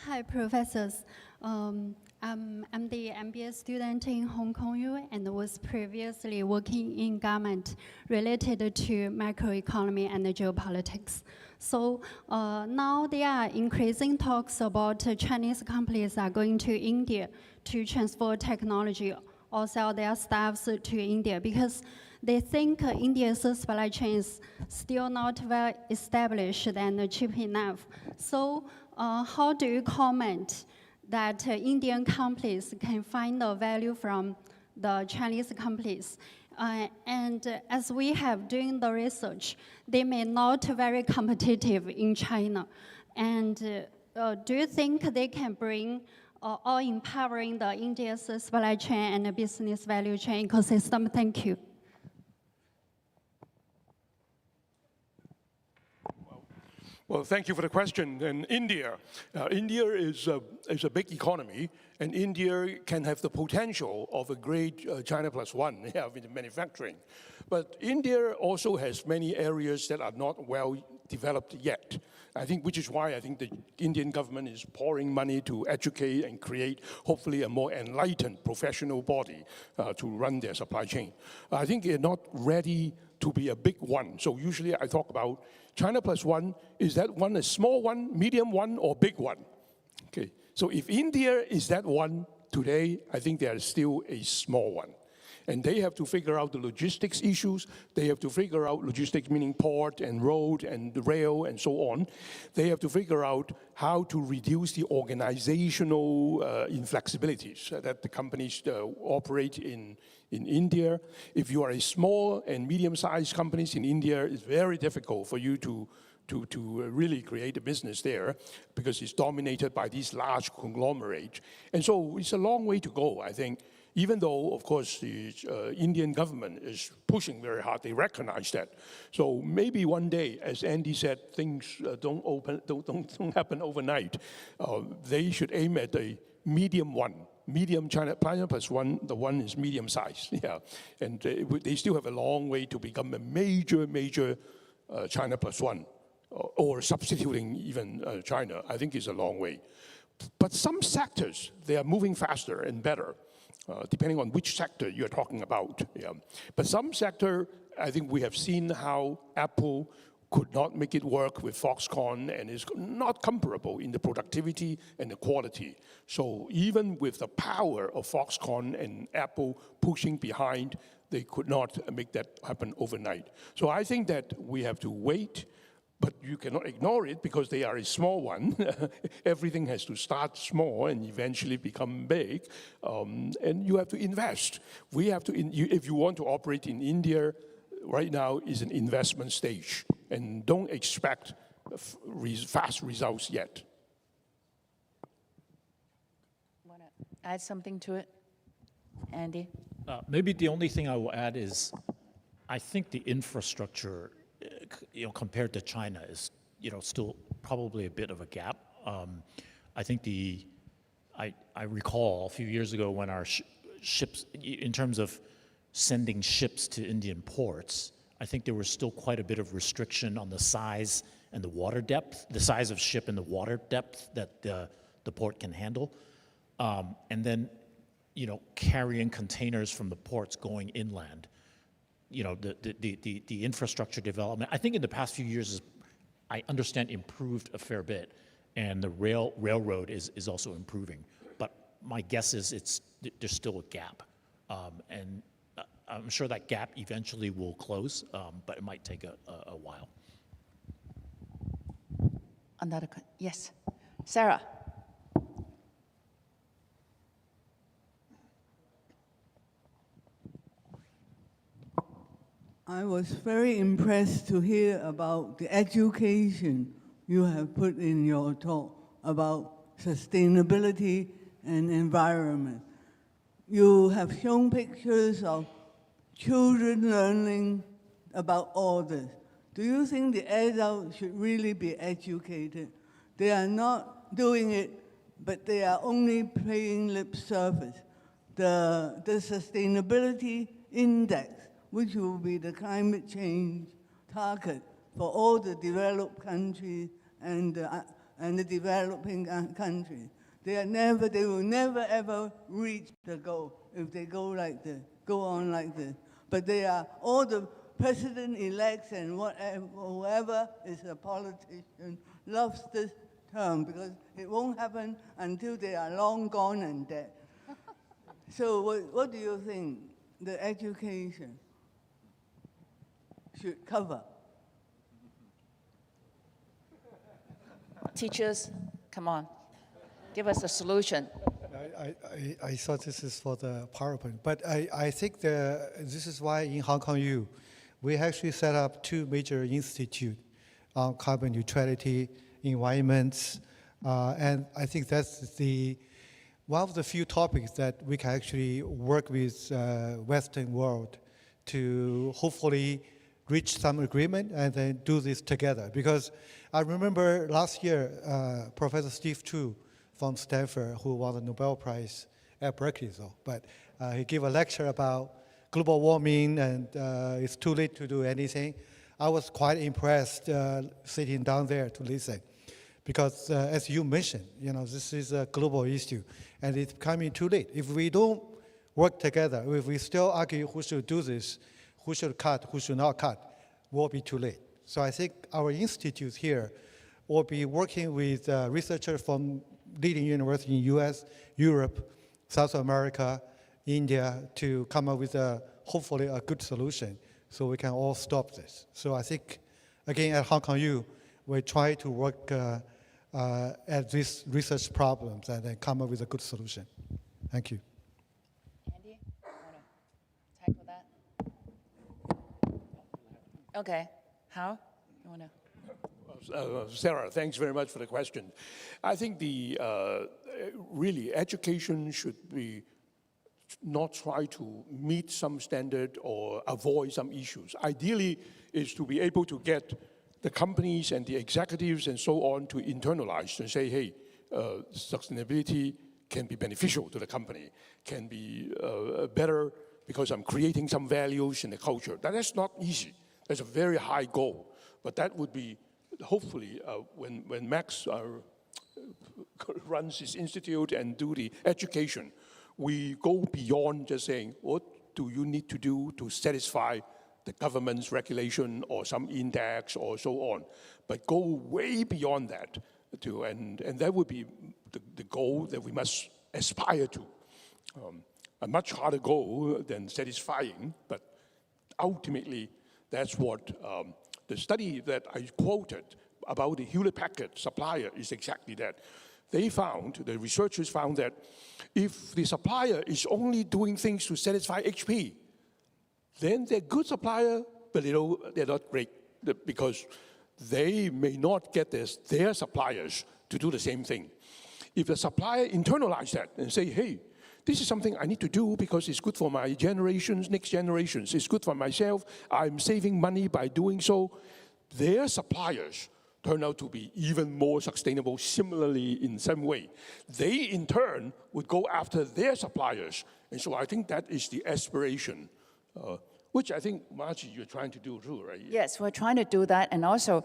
Hi, professors. I'm the MBA student in Hong Kong U and was previously working in government related to macroeconomy and geopolitics. So now there are increasing talks about Chinese companies are going to India to transfer technology or sell their staffs to India because they think India's supply chain is still not well established and cheap enough. So how do you comment that Indian companies can find the value from the Chinese companies? And as we have doing the research, they may not very competitive in China. And do you think they can bring or empowering the India's supply chain and business value chain ecosystem? Thank you. Well, thank you for the question. And India is a big economy, and India can have the potential of a great China plus one with manufacturing. But India also has many areas that are not well developed yet. I think, which is why I think the Indian government is pouring money to educate and create, hopefully, a more enlightened professional body to run their supply chain. I think they're not ready to be a big one. So usually I talk about China plus one. Is that one a small one, medium one, or big one? Okay. So if India is that one today, I think they are still a small one. And they have to figure out the logistics issues. They have to figure out logistics, meaning port and road and rail and so on. They have to figure out how to reduce the organizational inflexibilities that the companies operate in India. If you are a small and medium-sized companies in India, it's very difficult for you to really create a business there because it's dominated by these large conglomerates. And so it's a long way to go, I think. Even though, of course, the Indian government is pushing very hard, they recognize that. So maybe one day, as Andy said, things don't happen overnight. They should aim at a medium one. Medium China plus one, the one is medium size, yeah. And they still have a long way to become a major China plus one, or substituting even China. I think is a long way. But some sectors, they are moving faster and better, depending on which sector you're talking about, yeah. But some sector, I think we have seen how Apple could not make it work with Foxconn and is not comparable in the productivity and the quality. So even with the power of Foxconn and Apple pushing behind, they could not make that happen overnight. So I think that we have to wait, but you cannot ignore it because they are a small one. Everything has to start small and eventually become big. And you have to invest. We have to, if you want to operate in India, right now is an investment stage. And don't expect fast results yet. Want to add something to it, Andy? Maybe the only thing I will add is, I think the infrastructure, compared to China, is still probably a bit of a gap. I think I recall a few years ago when our ships, in terms of sending ships to Indian ports, I think there was still quite a bit of restriction on the size and the water depth, the size of ship and the water depth that the port can handle. And then, carrying containers from the ports going inland. The infrastructure development, I think in the past few years, I understand, improved a fair bit. And the railroad is also improving. But my guess is there's still a gap. And I'm sure that gap eventually will close, but it might take a while. Another, yes. Sarah. I was very impressed to hear about the education you have put in your talk about sustainability and environment. You have shown pictures of children learning about all this. Do you think the adults should really be educated? They are not doing it, but they are only paying lip service. The sustainability index, which will be the climate change target for all the developed countries and the developing countries. They will never ever reach the goal if they go on like this. But they are, all the president-elects and whoever is a politician loves this term because it won't happen until they are long gone and dead. So what do you think the education should cover? Teachers, come on, give us a solution. I thought this is for the PowerPoint, but I think this is why in Hong Kong U, we actually set up two major institutes on carbon neutrality, environment, and I think that's one of the few topics that we can actually work with Western world to hopefully reach some agreement and then do this together. Because I remember last year, Professor Steve Chu from Stanford, who won the Nobel Prize at Berkeley, but he gave a lecture about global warming and it's too late to do anything. I was quite impressed sitting down there to listen. Because as you mentioned, this is a global issue and it's coming too late. If we don't work together, if we still argue who should do this, who should cut, who should not cut, will be too late. So I think our institutes here will be working with researchers from leading universities in US, Europe, South America, India to come up with hopefully a good solution so we can all stop this. So I think, again, at Hong Kong U, we try to work at these research problems and then come up with a good solution. Thank you. Andy, want to tackle that? Okay, Hau, you want to? Sarah, thanks very much for the question. I think really education should be not try to meet some standard or avoid some issues. Ideally, is to be able to get the companies and the executives and so on to internalize and say, hey, sustainability can be beneficial to the company, can be better because I'm creating some values in the culture. That's not easy. That's a very high goal. But that would be, hopefully, when Max runs his institute and do the education, we go beyond just saying, what do you need to do to satisfy the government's regulation or some index or so on, but go way beyond that. And that would be the goal that we must aspire to. A much harder goal than satisfying, but ultimately that's what the study that I quoted about the Hewlett-Packard supplier is exactly that. The researchers found that if the supplier is only doing things to satisfy HP, then they're a good supplier, but they're not great because they may not get their suppliers to do the same thing. If the supplier internalize that and say, hey, this is something I need to do because it's good for my generations, next generations, it's good for myself, I'm saving money by doing so, their suppliers turn out to be even more sustainable similarly in some way. They, in turn, would go after their suppliers. And so I think that is the aspiration, which I think, Margie, you're trying to do too, right? Yes, we're trying to do that. And also,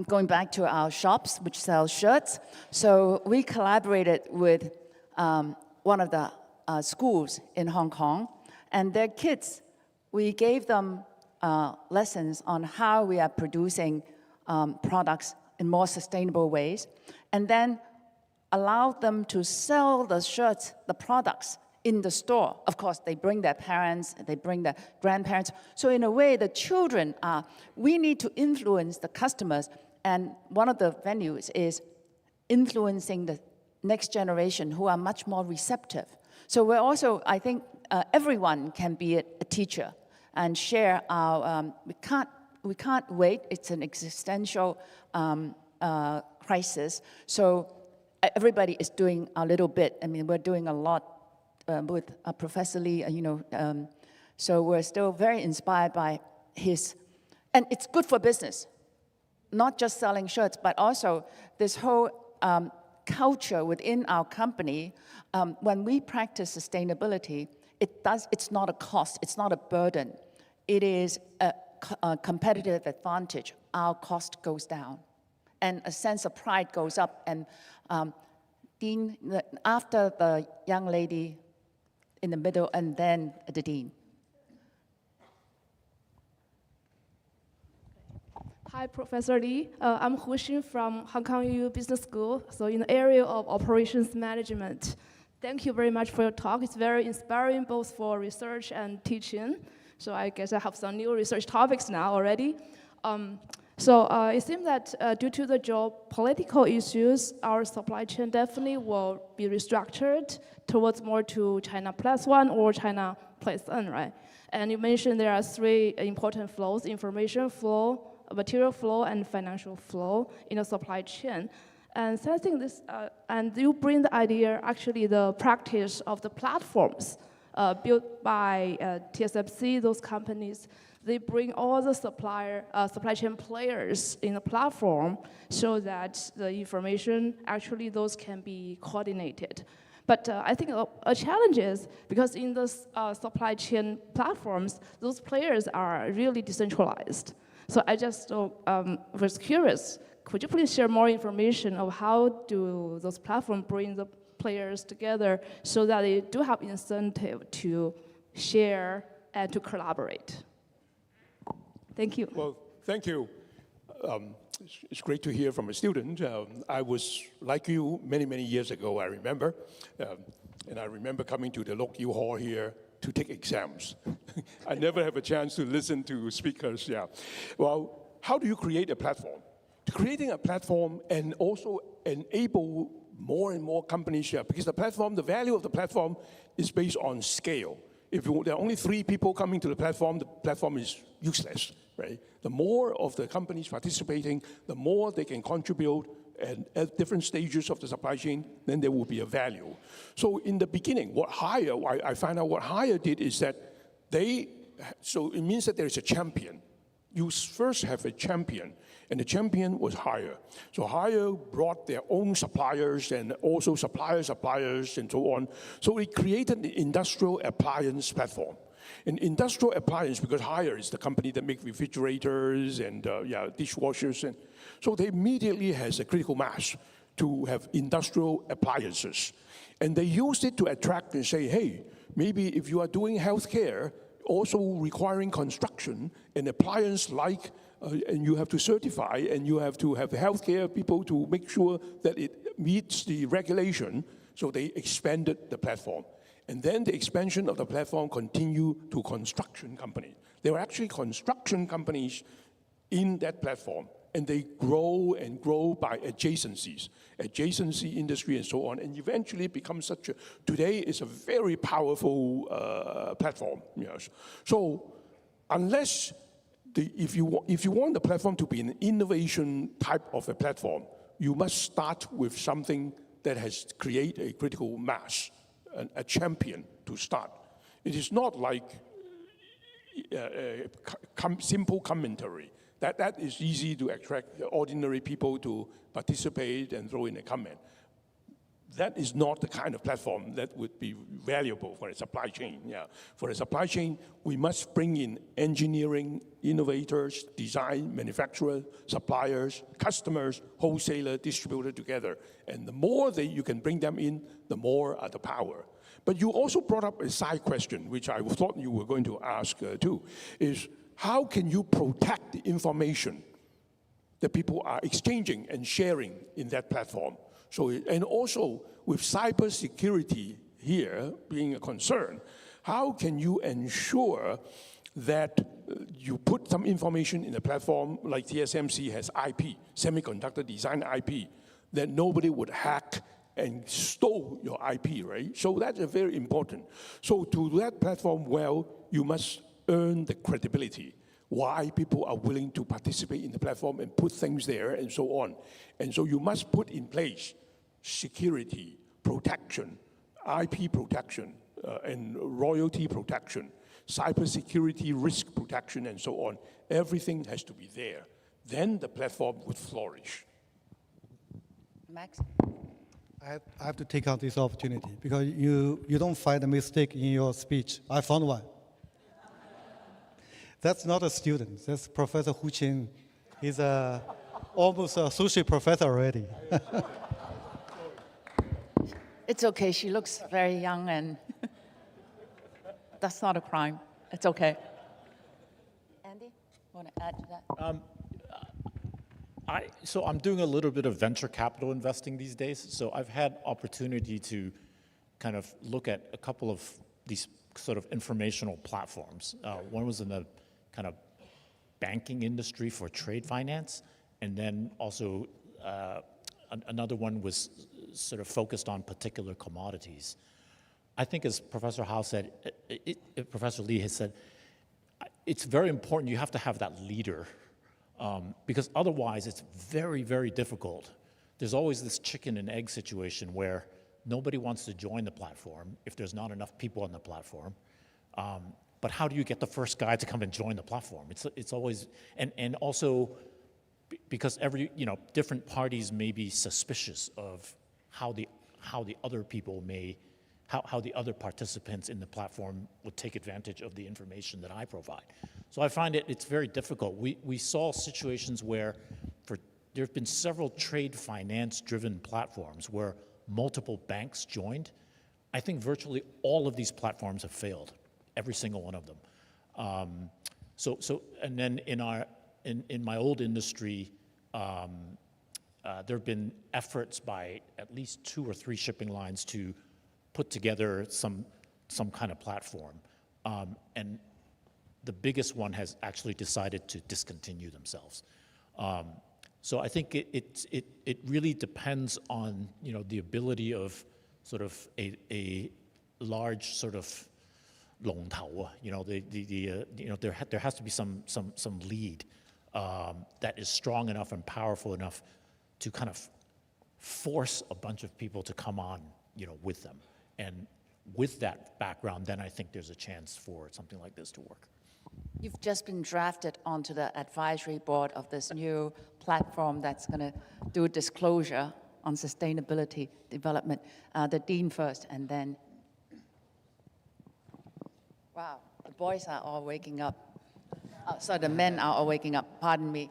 going back to our shops, which sell shirts. So we collaborated with one of the schools in Hong Kong. And their kids, we gave them lessons on how we are producing products in more sustainable ways, and then allowed them to sell the shirts, the products, in the store. Of course, they bring their parents, they bring their grandparents. So in a way, the children we need to influence the customers, and one of the venues is influencing the next generation who are much more receptive. So we're also, I think, everyone can be a teacher and share our, we can't wait, it's an existential crisis. So everybody is doing a little bit. I mean, we're doing a lot with Professor Lee, so we're still very inspired by his, and it's good for business, not just selling shirts, but also this whole culture within our company. When we practice sustainability, it's not a cost, it's not a burden. It is a competitive advantage. Our cost goes down, and a sense of pride goes up. And Dean, after the young lady in the middle, and then the Dean. Hi, Professor Lee. I'm Hu Xin from Hong Kong U Business School, so in the area of operations management. Thank you very much for your talk. It's very inspiring both for research and teaching. So I guess I have some new research topics now already. It seems that due to the geopolitical issues, our supply chain definitely will be restructured towards more to China plus one or China plus N, right? And you mentioned there are three important flows: information flow, material flow, and financial flow in the supply chain. And sensing this, and you bring the idea, actually the practice of the platforms built by TSMC, those companies, they bring all the supply chain players in the platform so that the information, actually those can be coordinated. But I think a challenge is, because in those supply chain platforms, those players are really decentralized. So I just was curious, could you please share more information of how do those platforms bring the players together so that they do have incentive to share and to collaborate? Thank you. Well, thank you. It's great to hear from a student. I was like you many, many years ago, I remember. And I remember coming to the Loke hall here to take exams. I never have a chance to listen to speakers, yeah. Well, how do you create a platform? Creating a platform and also enable more and more companies share, because the platform, the value of the platform is based on scale. If there are only 3 people coming to the platform is useless, right? The more of the companies participating, the more they can contribute and at different stages of the supply chain, then there will be a value. So in the beginning, I find out what Hire did is that so it means that there is a champion. You first have a champion, and the champion was Hire. So Hire brought their own suppliers and also suppliers and so on. So it created the industrial appliance platform. An industrial appliance, because Hire is the company that makes refrigerators and dishwashers, and so they immediately has a critical mass to have industrial appliances. And they used it to attract and say, hey, maybe if you are doing healthcare, also requiring construction, an appliance like, and you have to certify, and you have to have healthcare people to make sure that it meets the regulation, so they expanded the platform. And then the expansion of the platform continued to construction companies. There were actually construction companies in that platform, and they grow and grow by adjacencies, adjacency industry and so on, and eventually become today is a very powerful platform. Yes. So unless, if you want the platform to be an innovation type of a platform, you must start with something that has created a critical mass, a champion to start. It is not like simple commentary. That is easy to attract ordinary people to participate and throw in a comment. That is not the kind of platform that would be valuable for a supply chain. Yeah. For a supply chain, we must bring in engineering, innovators, design, manufacturers, suppliers, customers, wholesaler, distributor together. And the more that you can bring them in, the more are the power. But you also brought up a side question, which I thought you were going to ask too, is how can you protect the information that people are exchanging and sharing in that platform? So, and also with cybersecurity here being a concern, how can you ensure that you put some information in the platform like TSMC has IP, semiconductor design IP, that nobody would hack and stole your IP, right? So that's very important. So to that platform well, you must earn the credibility. Why people are willing to participate in the platform and put things there and so on. And so you must put in place security, protection, IP protection, and royalty protection, cybersecurity risk protection, and so on. Everything has to be there. Then the platform would flourish. Max? I have to take out this opportunity because you don't find a mistake in your speech. I found one. That's not a student. That's Professor Hu Chen. He's almost an associate professor already. It's okay. She looks very young, and that's not a crime. It's okay. Andy, want to add to that? So I'm doing a little bit of venture capital investing these days. So I've had opportunity to kind of look at a couple of these sort of informational platforms. One was in the kind of banking industry for trade finance, and then also another one was sort of focused on particular commodities. I think as Professor Hau said, Professor Lee has said, it's very important you have to have that leader because otherwise it's very, very difficult. There's always this chicken and egg situation where nobody wants to join the platform if there's not enough people on the platform. But how do you get the first guy to come and join the platform? It's always, and also because different parties may be suspicious of how the other people how the other participants in the platform would take advantage of the information that I provide. So I find it's very difficult. We saw situations where there have been several trade finance-driven platforms where multiple banks joined. I think virtually all of these platforms have failed, every single one of them. And then in my old industry, there have been efforts by at least 2 or 3 shipping lines to put together some kind of platform. And the biggest one has actually decided to discontinue themselves. So I think it really depends on the ability of sort of a large sort of 龙头, there has to be some lead that is strong enough and powerful enough to kind of force a bunch of people to come on, with them. And with that background, then I think there's a chance for something like this to work. You've just been drafted onto the advisory board of this new platform that's going to do disclosure on sustainability development. The dean first, and then... Wow, the boys are all waking up. The men are all waking up, pardon me.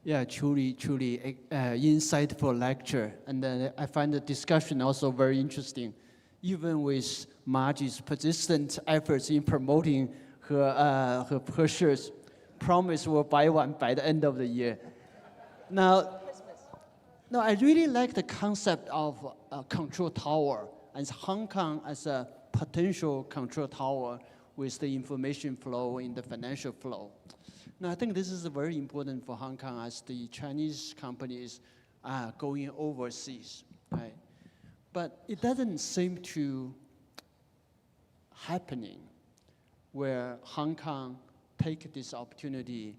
Yeah, truly insightful lecture. And then I find the discussion also very interesting, even with Margie's persistent efforts in promoting her shirts. Promise we'll buy one by the end of the year. Now, I really like the concept of a control tower, and Hong Kong as a potential control tower with the information flow in the financial flow. Now, I think this is very important for Hong Kong as the Chinese companies are going overseas, right? But it doesn't seem to happening where Hong Kong take this opportunity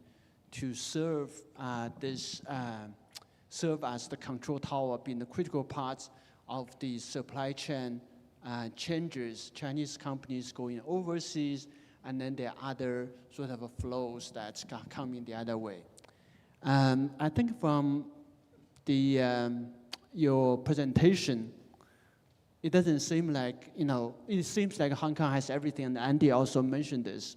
to serve serve as the control tower, being the critical parts of the supply chain changes, Chinese companies going overseas, and then there are other sort of flows that's coming the other way. I think from your presentation, it doesn't seem like, it seems like Hong Kong has everything, and Andy also mentioned this.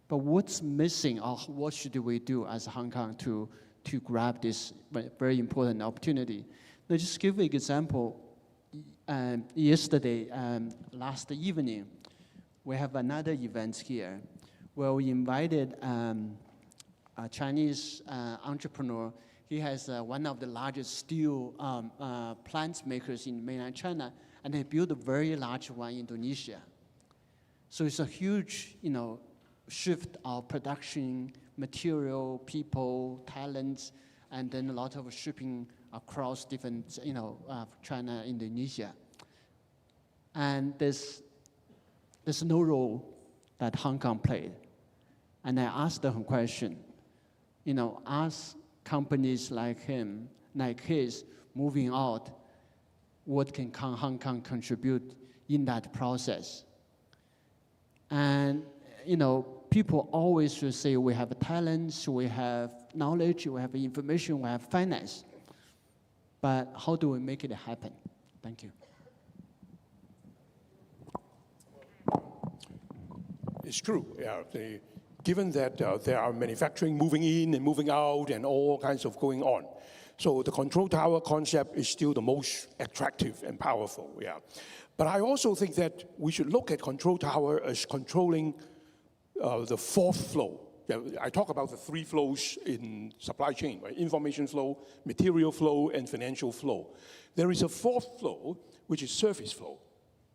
But what's missing, or what should we do as Hong Kong to grab this very important opportunity? Now, just give an example. Yesterday, last evening, we have another event here where we invited a Chinese entrepreneur. He has one of the largest steel plant makers in mainland China, and he built a very large one in Indonesia. So it's a huge, shift of production, material, people, talents, and then a lot of shipping across different, China, Indonesia. And there's no role that Hong Kong played. And I asked them a question, as companies like his, moving out, what can Hong Kong contribute in that process? And, people always will say we have talents, we have knowledge, we have information, we have finance. But how do we make it happen? Thank you. It's true. Yeah, given that there are manufacturing moving in and moving out and all kinds of going on. So the control tower concept is still the most attractive and powerful. Yeah. But I also think that we should look at control tower as controlling the fourth flow. Yeah, I talk about the three flows in supply chain, right? Information flow, material flow, and financial flow. There is a fourth flow, which is service flow.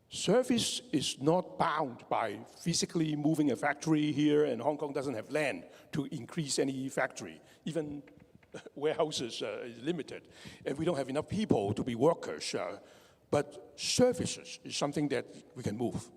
Service is not bound by physically moving a factory here, and Hong Kong doesn't have land to increase any factory. Even warehouses is limited, and we don't have enough people to be workers. But services is something that we can move.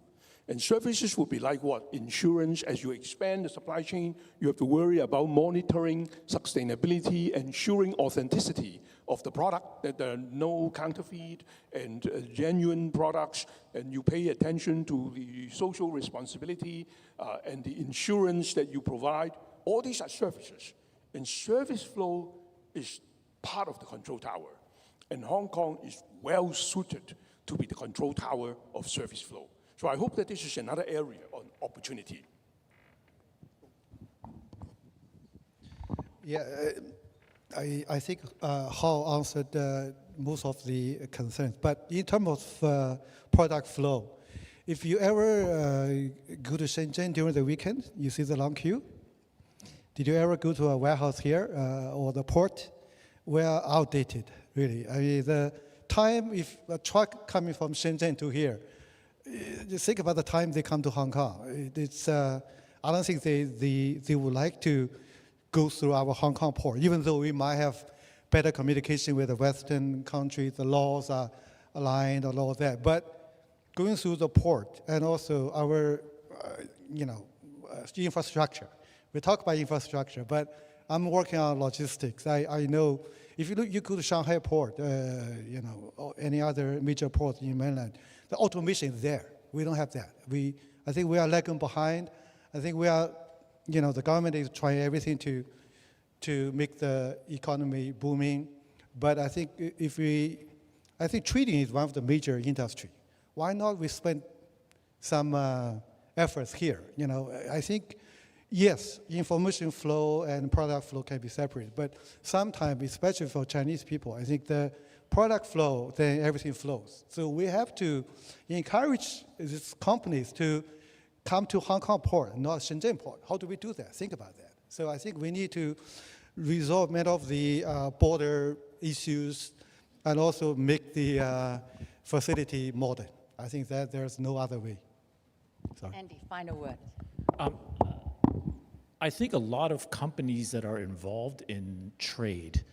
And services would be like what? Insurance. As you expand the supply chain, you have to worry about monitoring sustainability, ensuring authenticity of the product, that there are no counterfeit and genuine products, and you pay attention to the social responsibility and the insurance that you provide. All these are services. And service flow is part of the control tower. And Hong Kong is well suited to be the control tower of service flow. So I hope that this is another area on opportunity. Yeah, I think Hau answered most of the concerns. But in terms of product flow, if you ever go to Shenzhen during the weekend, you see the long queue. Did you ever go to a warehouse here or the port? We're outdated, really. I mean, the time, if a truck coming from Shenzhen to here, just think about the time they come to Hong Kong. It's, I don't think they would like to go through our Hong Kong port, even though we might have better communication with the Western countries, the laws are aligned and all that. But going through the port and also our, infrastructure. We talk about infrastructure, but I'm working on logistics. I know if you go to Shanghai port, or any other major port in mainland, the automation is there. We don't have that. I think we are lagging behind. I think we are, the government is trying everything to make the economy booming. But I think I think trading is one of the major industry. Why not we spend some efforts here? I think, yes, information flow and product flow can be separate, but sometimes, especially for Chinese people, I think the product flow, then everything flows. So we have to encourage these companies to come to Hong Kong port, not Shenzhen port. How do we do that? Think about that. So I think we need to resolve many of the border issues and also make the facility modern. I think that there's no other way. Sorry. Andy, final word. I think a lot of companies that are involved in trade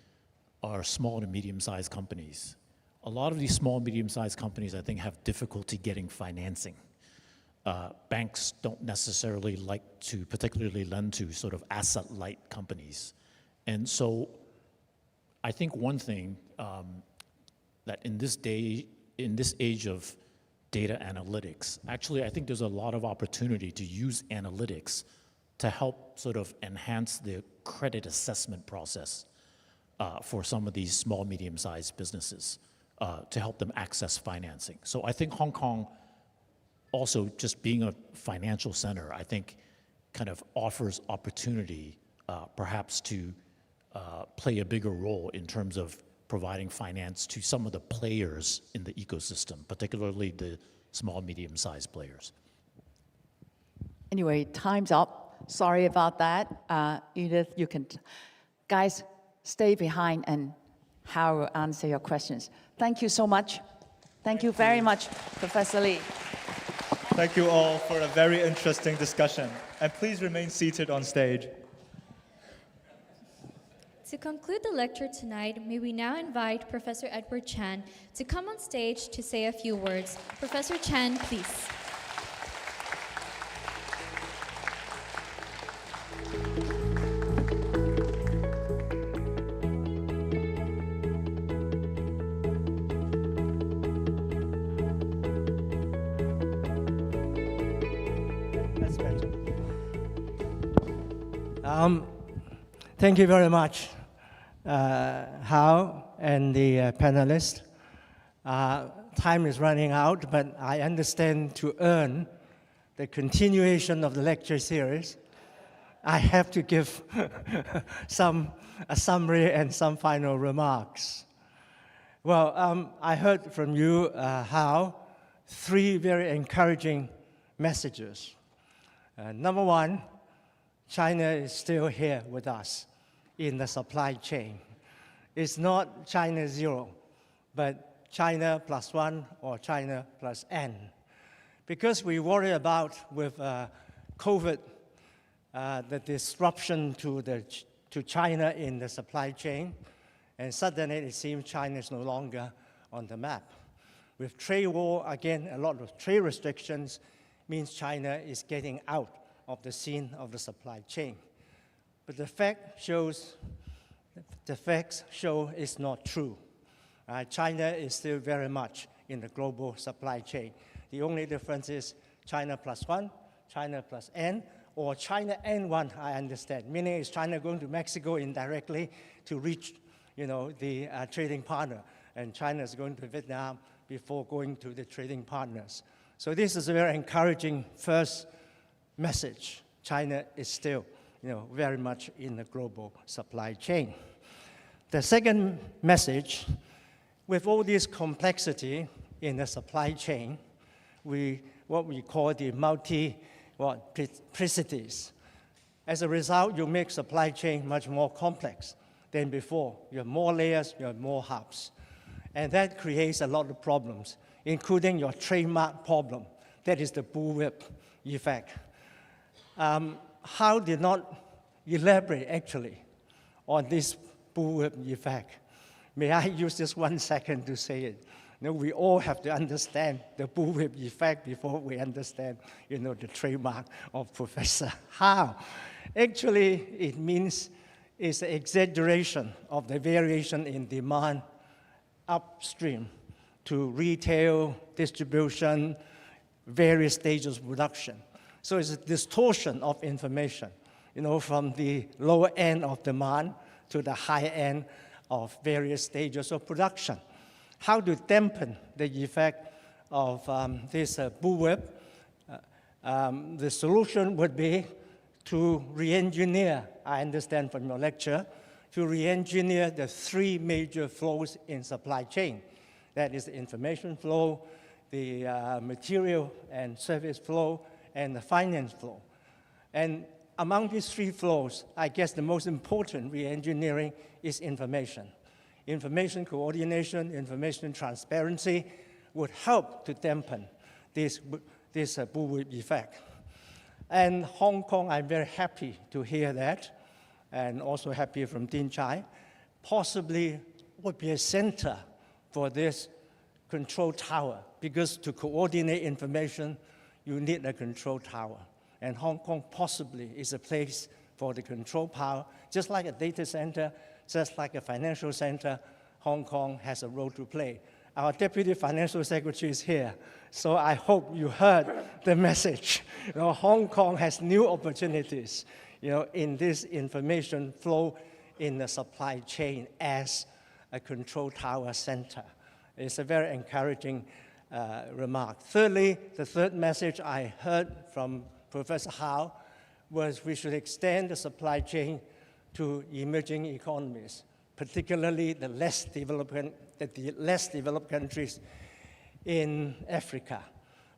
are small to medium-sized companies. A lot of these small and medium-sized companies, I think, have difficulty getting financing. Banks don't necessarily like to particularly lend to sort of asset-light companies. And so I think one thing that in this age of data analytics, actually I think there's a lot of opportunity to use analytics to help sort of enhance the credit assessment process for some of these small, medium-sized businesses to help them access financing. So I think Hong Kong also, just being a financial center, I think kind of offers opportunity perhaps to play a bigger role in terms of providing finance to some of the players in the ecosystem, particularly the small, medium-sized players. Anyway, time's up. Sorry about that. Edith, you can, guys, stay behind and Hau will answer your questions. Thank you so much. Thank you very much, Professor Lee. Thank you all for a very interesting discussion. And please remain seated on stage. To conclude the lecture tonight, may we now invite Professor Edward Chen to come on stage to say a few words. Professor Chen, please. That's better. Thank you very much, Hau and the panelists. Time is running out, but I understand to earn the continuation of the lecture series, I have to give a summary and some final remarks. Well, I heard from you, Hau, three very encouraging messages. Number one, China is still here with us in the supply chain. It's not China zero, but China plus one or China plus N. Because we worry about with COVID, the disruption to China in the supply chain, and suddenly it seems China is no longer on the map. With trade war, again, a lot of trade restrictions means China is getting out of the scene of the supply chain. But the facts show it's not true. China is still very much in the global supply chain. The only difference is China plus one, China plus N, or China N1, I understand. Meaning is China going to Mexico indirectly to reach, the trading partner, and China is going to Vietnam before going to the trading partners. So this is a very encouraging first message. China is still, very much in the global supply chain. The second message, with all this complexity in the supply chain, what we call the multiplicities. As a result, you make supply chain much more complex than before. You have more layers, you have more hubs. And that creates a lot of problems, including your trademark problem. That is the bullwhip effect. Hau did not elaborate, actually, on this bullwhip effect. May I use this 1 second to say it? We all have to understand the bullwhip effect before we understand, the trademark of Professor Hau. Actually, it means is the exaggeration of the variation in demand upstream to retail, distribution, various stages of production. So it's a distortion of information, from the lower end of demand to the high end of various stages of production. How to dampen the effect of this bullwhip? The solution would be to re-engineer, I understand from your lecture, to re-engineer the three major flows in supply chain. That is the information flow, the material and service flow, and the finance flow. And among these three flows, I guess the most important re-engineering is information. Information coordination, information transparency would help to dampen this bullwhip effect. And Hong Kong, I'm very happy to hear that, and also happy from Dean Chai, possibly would be a center for this control tower, because to coordinate information, you need a control tower. And Hong Kong possibly is a place for the control power, just like a data center, just like a financial center. Hong Kong has a role to play. Our Deputy Financial Secretary is here, so I hope you heard the message. Hong Kong has new opportunities, in this information flow in the supply chain as a control tower center. It's a very encouraging remark. Thirdly, the third message I heard from Professor Hau was we should extend the supply chain to emerging economies, particularly the less developed countries in Africa.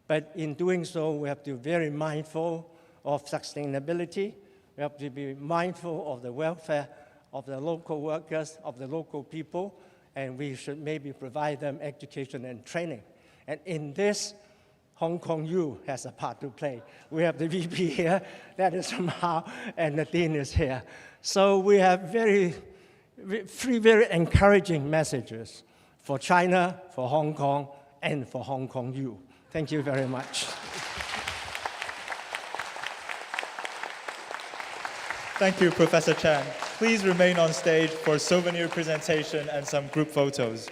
But in doing so, we have to be very mindful of sustainability. We have to be mindful of the welfare of the local workers, of the local people, and we should maybe provide them education and training. And in this, Hong Kong U has a part to play. We have the VP here, that is from Hau, and the Dean is here. So we have three very encouraging messages for China, for Hong Kong, and for Hong Kong U. Thank you very much. Thank you, Professor Chen. Please remain on stage for a souvenir presentation and some group photos.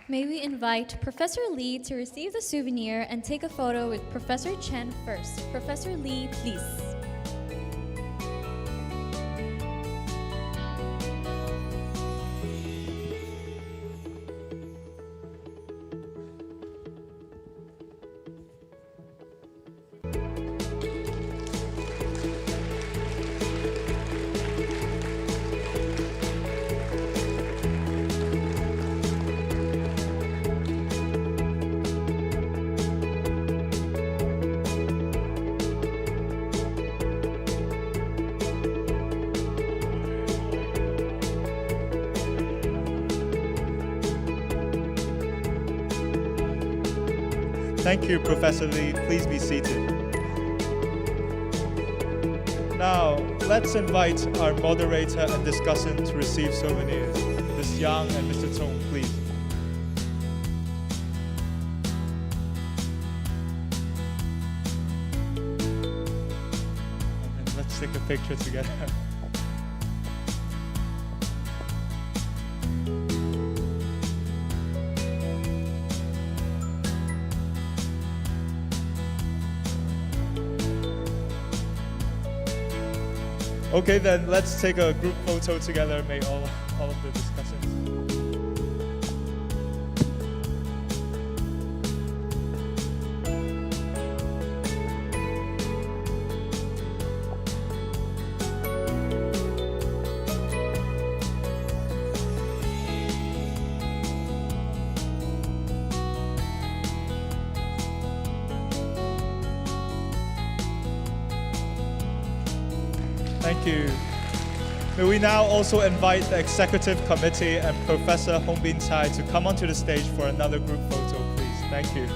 May we invite Professor Lee to receive the souvenir and take a photo with Professor Chen first. Professor Lee, please. Thank you, Professor Lee. Please be seated. Now, let's invite our moderator and discussant to receive souvenirs. Ms. Yang and Mr. Tong, please. And let's take a picture together. Okay, then let's take a group photo together. May all of the discussants. Thank you. May we now also invite the Executive Committee and Professor Hongbin Cai to come onto the stage for another group photo, please. Thank you.